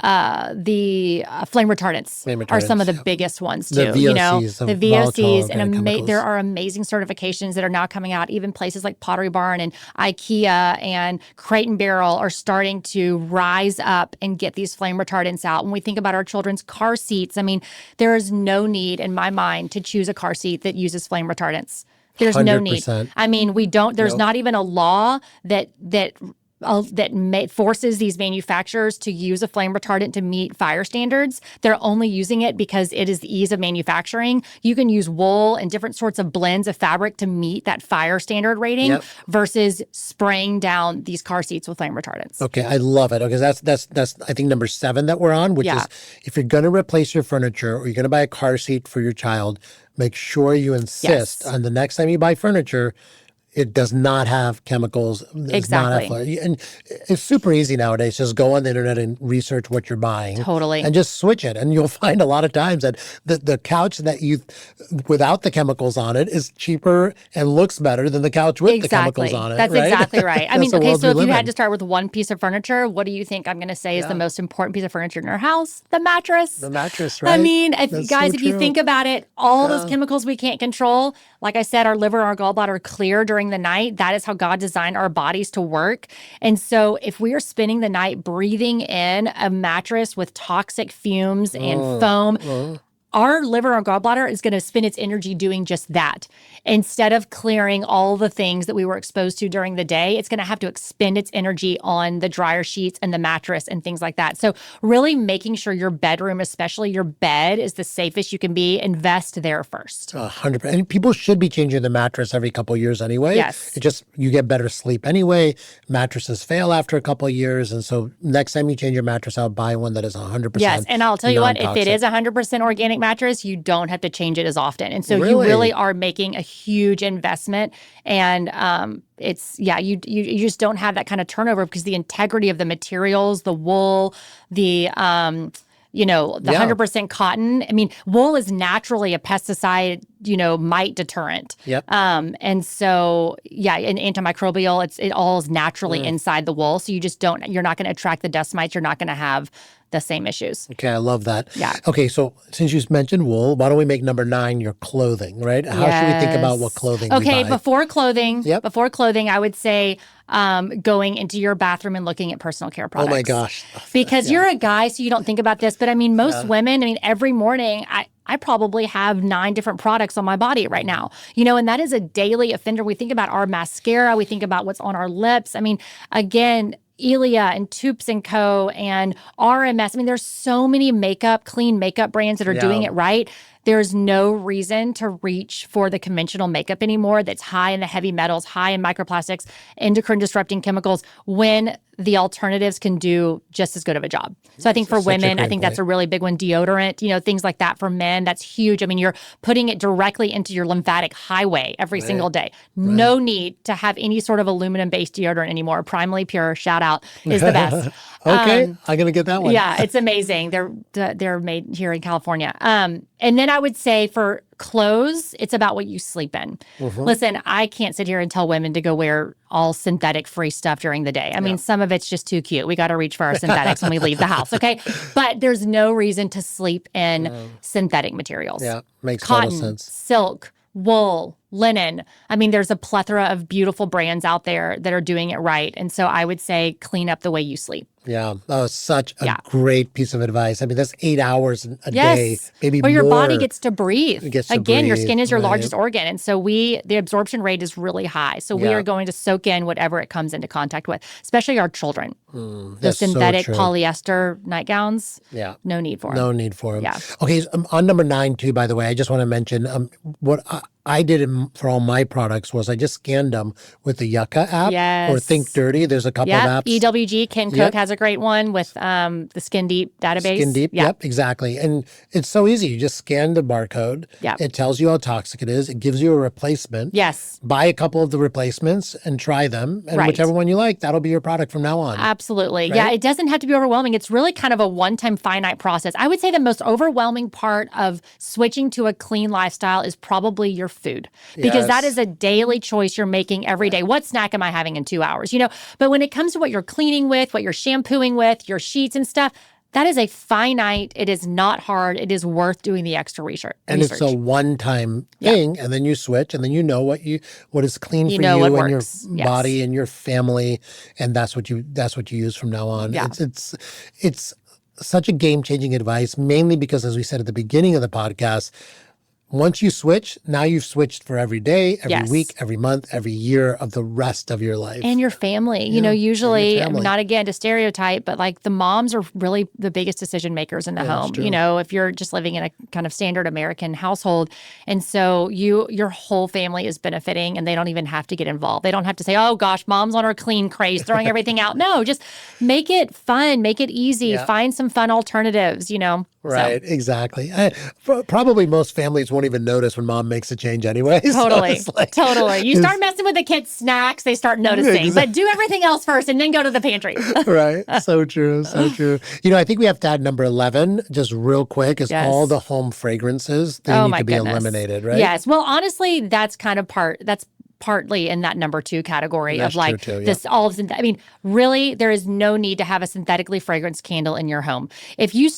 the flame retardants are some of the biggest ones too. The VOCs, the VOCs, and there are amazing certifications that are now coming out. Even places like Pottery Barn and IKEA and Crate and Barrel are starting to rise up and get these flame retardants out. When we think about our children's car seats, there is no need in my mind to choose a car seat that uses flame retardants. There's 100%. No need. We don't. There's not even a law that forces these manufacturers to use a flame retardant to meet fire standards. They're only using it because it is the ease of manufacturing. You can use wool and different sorts of blends of fabric to meet that fire standard rating versus spraying down these car seats with flame retardants. Okay, I love it. Okay, that's I think number 7 that we're on, which is if you're going to replace your furniture or you're going to buy a car seat for your child, make sure you insist on the next time you buy furniture, it does not have chemicals. Exactly. And it's super easy nowadays. Just go on the internet and research what you're buying. Totally. And just switch it. And you'll find a lot of times that the couch that without the chemicals on it is cheaper and looks better than the couch with the chemicals on it. That's right? exactly right. Okay, so if you had to in. start with one piece of furniture, what do you think I'm going to say is the most important piece of furniture in our house? The mattress. The mattress, right? If you think about it, all those chemicals we can't control, like I said, our liver and our gallbladder clear during the night. That is how God designed our bodies to work. And so if we are spending the night breathing in a mattress with toxic fumes and foam, our liver or gallbladder is going to spend its energy doing just that. Instead of clearing all the things that we were exposed to during the day, it's going to have to expend its energy on the dryer sheets and the mattress and things like that. So really making sure your bedroom, especially your bed, is the safest you can be. Invest there first. 100%. And people should be changing the mattress every couple of years anyway. Yes. You get better sleep anyway. Mattresses fail after a couple of years. And so next time you change your mattress out, buy one that is 100% Yes. And I'll tell you what, if it non-toxic. is 100% organic mattress, you don't have to change it as often. And so you Really? really are making a huge investment. And you just don't have that kind of turnover because the integrity of the materials, the wool, the 100% cotton. I mean, wool is naturally a pesticide, mite deterrent. Yep. And so, and antimicrobial, it all is naturally inside the wool. So you're not going to attract the dust mites. You're not going to have the same issues. Okay, I love that. Yeah. Okay, so since you mentioned wool, why don't we make number 9 your clothing, right? How should we think about what clothing we buy? Before clothing, I would say going into your bathroom and looking at personal care products. Oh my gosh. Because you're a guy, so you don't think about this. But I mean, most women, every morning, I probably have 9 different products on my body right now, and that is a daily offender. We think about our mascara, we think about what's on our lips. I mean, again, Elia and Toops & Co. and RMS. There's so many clean makeup brands that are doing it right. There's no reason to reach for the conventional makeup anymore that's high in the heavy metals, high in microplastics, endocrine disrupting chemicals, when the alternatives can do just as good of a job. So I think for women, I think that's a really big one. Deodorant, things like that. For men, that's huge. You're putting it directly into your lymphatic highway every single day. No need to have any sort of aluminum-based deodorant anymore. Primally Pure, shout out, is the best. Okay, I'm going to get that one. Yeah, it's amazing. They're made here in California. And then I would say for clothes, it's about what you sleep in. Listen, I can't sit here and tell women to go wear all synthetic-free stuff during the day. Some of it's just too cute. We got to reach for our synthetics when we leave the house, okay? But there's no reason to sleep in synthetic materials. Yeah, makes Cotton, total sense. silk, wool, linen. There's a plethora of beautiful brands out there that are doing it right. And so I would say clean up the way you sleep. Yeah, that was such a great piece of advice. That's 8 hours a day, maybe or more. your body gets to breathe. Your breathe, skin is your largest organ. And so the absorption rate is really high. So we are going to soak in whatever it comes into contact with, especially our children. The synthetic polyester nightgowns, no need for them. No need for them. Yeah. Okay, on number 9 too, by the way, I just want to mention what I did for all my products was I just scanned them with the Yucca app or Think Dirty. There's a couple of apps. EWG, Ken Cook has a great one with the Skin Deep database. Skin Deep, yep, exactly. And it's so easy. You just scan the barcode. Yep. It tells you how toxic it is. It gives you a replacement. Yes. Buy a couple of the replacements and try them. And whichever one you like, that'll be your product from now on. Absolutely. Right? Yeah, it doesn't have to be overwhelming. It's really kind of a one-time finite process. I would say the most overwhelming part of switching to a clean lifestyle is probably your food, because that is a daily choice you're making every day. What snack am I having in 2 hours? But when it comes to what you're cleaning with, what you're shampooing with, your sheets and stuff, that is a finite. It is not hard. It is worth doing the extra research. And it's a one-time thing, and then you switch, and then what is clean for you and your body and your family, and that's what you use from now on. Yeah. It's such a game-changing advice, mainly because, as we said at the beginning of the podcast, once you switch, now you've switched for every day, every week, every month, every year of the rest of your life. And your family. Usually, not again to stereotype, but like the moms are really the biggest decision makers in the home. If you're just living in a kind of standard American household. And so your whole family is benefiting, and they don't even have to get involved. They don't have to say, oh gosh, mom's on her clean craze, throwing everything out. No, just make it fun, make it easy, find some fun alternatives, Right, exactly. Probably most families won't even notice when mom makes a change anyway. Totally, totally. You start messing with the kids' snacks, they start noticing. But do everything else first and then go to the pantry. Right, so true, so true. I think we have to add number 11, just real quick, is all the home fragrances. They need to be eliminated, right? Yes. Well, honestly, that's kind of partly in that number 2 category of like this all of really there is no need to have a synthetically fragranced candle in your home. If you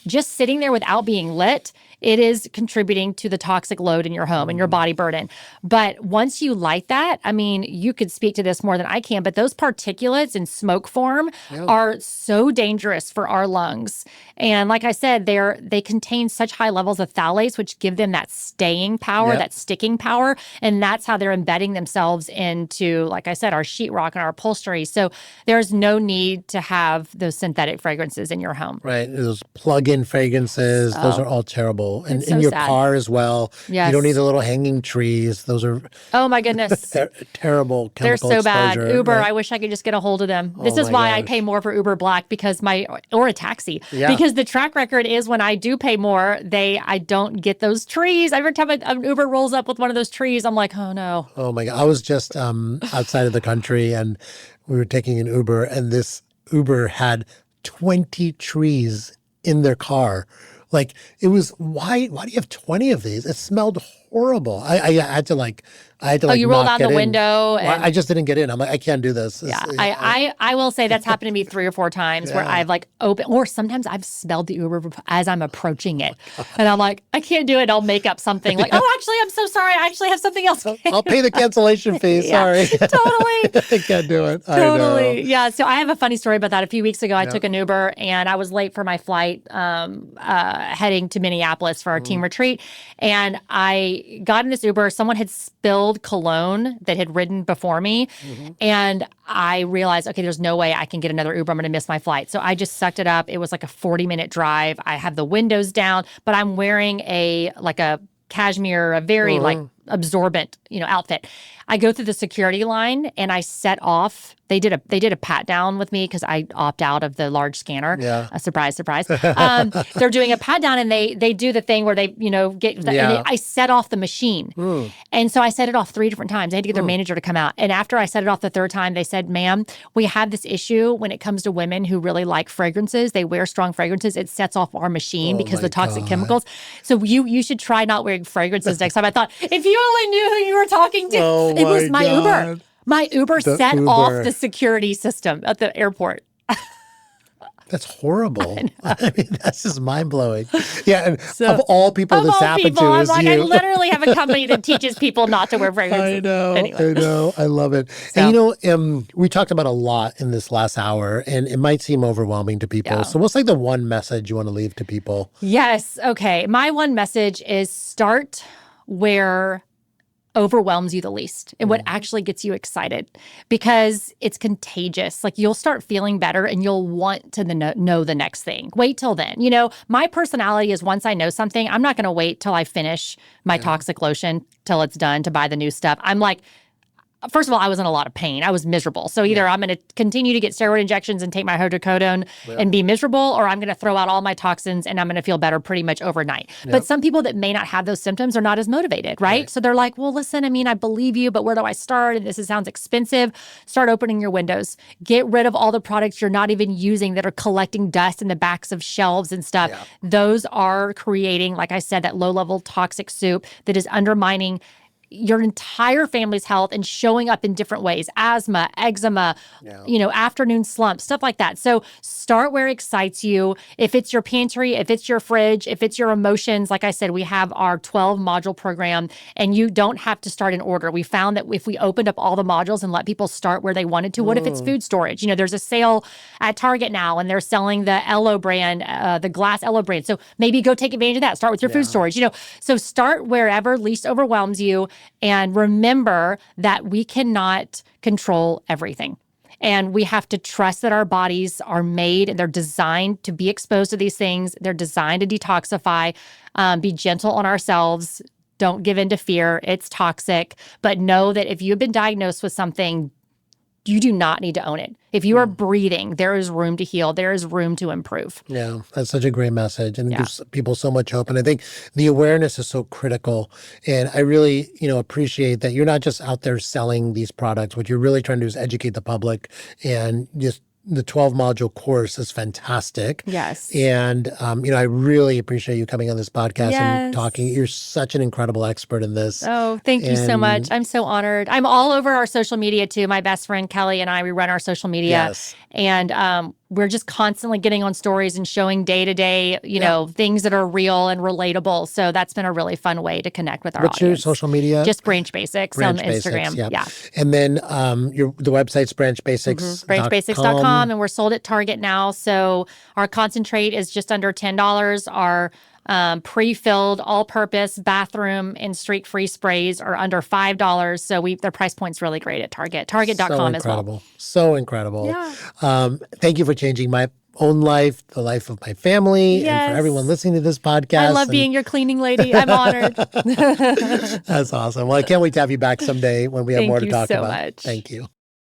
just sitting there without being lit, it is contributing to the toxic load in your home and your body burden. But once you light that, you could speak to this more than I can, but those particulates in smoke form are so dangerous for our lungs. And like I said, they contain such high levels of phthalates, which give them that staying power, that sticking power, and that's how they're embedding themselves into, like I said, our sheetrock and our upholstery. So there's no need to have those synthetic fragrances in your home. Right. Those plug-in fragrances, those are all terrible. And It's in so your sad. car as well. Yes. You don't need the little hanging trees. Those are Oh my goodness. terrible They're chemical so bad. exposure. Uber, Right? I wish I could just get a hold of them. This Oh is my why I gosh. pay more for Uber Black or a taxi. Yeah. Because the track record is when I do pay more, I don't get those trees. Every time an Uber rolls up with one of those trees, I'm like, oh no. Oh my God. I was just outside of the country and we were taking an Uber and this Uber had 20 trees in their car. Like it was, why do you have 20 of these? It smelled horrible. I had to You rolled not down the get in. window. Well, I just didn't get in. I'm like, I can't do this. Yeah, I will say that's happened to me 3 or 4 times where I've opened, or sometimes I've smelled the Uber as I'm approaching it. And I'm like, I can't do it. I'll make up something like, oh, actually, I'm so sorry. I actually have something else. I'll pay the cancellation fee. Sorry. Totally. I can't do it. I Totally. know. Yeah. So I have a funny story about that. A few weeks ago, I took an Uber and I was late for my flight heading to Minneapolis for our team retreat. And I got in this Uber. Someone had spilled cologne that had ridden before me. And I realized, okay, there's no way I can get another Uber. I'm going to miss my flight. So I just sucked it up. It was like a 40-minute drive. I have the windows down, but I'm wearing a cashmere, a very absorbent, outfit. I go through the security line and I set off. They did a pat down with me because I opt out of the large scanner. Yeah. Surprise. They're doing a pat down and they do the thing where they, get, I set off the machine. And so I set it off 3 different times. I had to get their manager to come out. And after I set it off the 3rd time, they said, ma'am, we have this issue when it comes to women who really like fragrances. They wear strong fragrances. It sets off our machine because of the toxic chemicals. So you should try not wearing fragrances next time. I thought, if you only knew who you were talking to, it was my God. Uber. My Uber set off the security system at the airport. That's horrible. I mean, that's just mind-blowing. Yeah, and of all people this happened to I'm is like, you. I literally have a company that teaches people not to wear fragrances. I know. Anyway. I know. I love it. And we talked about a lot in this last hour, and it might seem overwhelming to people. Yeah. So what's like the one message you want to leave to people? Yes. Okay. My one message is start where overwhelms you the least and what actually gets you excited, because it's contagious. Like you'll start feeling better and you'll want to know the next thing. Wait till then. My personality is once I know something, I'm not going to wait till I finish my toxic lotion till it's done to buy the new stuff. I'm like, first of all, I was in a lot of pain. I was miserable. So either I'm going to continue to get steroid injections and take my hydrocodone and be miserable, or I'm going to throw out all my toxins and I'm going to feel better pretty much overnight. But some people that may not have those symptoms are not as motivated, right? So they're like, well, listen, I believe you, but where do I start? And sounds expensive. Start opening your windows. Get rid of all the products you're not even using that are collecting dust in the backs of shelves and stuff. Yeah. Those are creating, like I said, that low-level toxic soup that is undermining your entire family's health and showing up in different ways. Asthma, eczema, afternoon slumps, stuff like that. So start where it excites you. If it's your pantry, if it's your fridge, if it's your emotions, like I said, we have our 12 module program and you don't have to start in order. We found that if we opened up all the modules and let people start where they wanted to, what if it's food storage? There's a sale at Target now and they're selling the Ello brand, the glass Ello brand. So maybe go take advantage of that. Start with your food storage, So start wherever least overwhelms you. And remember that we cannot control everything. And we have to trust that our bodies are made and they're designed to be exposed to these things. They're designed to detoxify, be gentle on ourselves. Don't give in to fear. It's toxic. But know that if you've been diagnosed with something, you do not need to own it. If you are breathing, there is room to heal. There is room to improve. Yeah, that's such a great message. And it gives people so much hope. And I think the awareness is so critical. And I really, appreciate that you're not just out there selling these products. What you're really trying to do is educate the public, and just the 12-module course is fantastic. Yes. And, I really appreciate you coming on this podcast and talking. You're such an incredible expert in this. Oh, thank you so much. I'm so honored. I'm all over our social media too. My best friend Kelly and I, we run our social media. Yes. And we're just constantly getting on stories and showing day-to-day, things that are real and relatable. So that's been a really fun way to connect with our What's audience. your social media? Just Branch Basics on Instagram. Basics, Yeah. And then the website's branchbasics.com. Branchbasics.com. And we're sold at Target now. So our concentrate is just under $10. Our Pre-filled, all-purpose bathroom and streak-free sprays are under $5. So their price point's really great at Target. Target.com as well. So incredible. Yeah. Thank you for changing my own life, the life of my family, Yes. and for everyone listening to this podcast. I love being your cleaning lady. I'm honored. That's awesome. Well, I can't wait to have you back someday when we have more to talk about. Thank you so much. Thank you.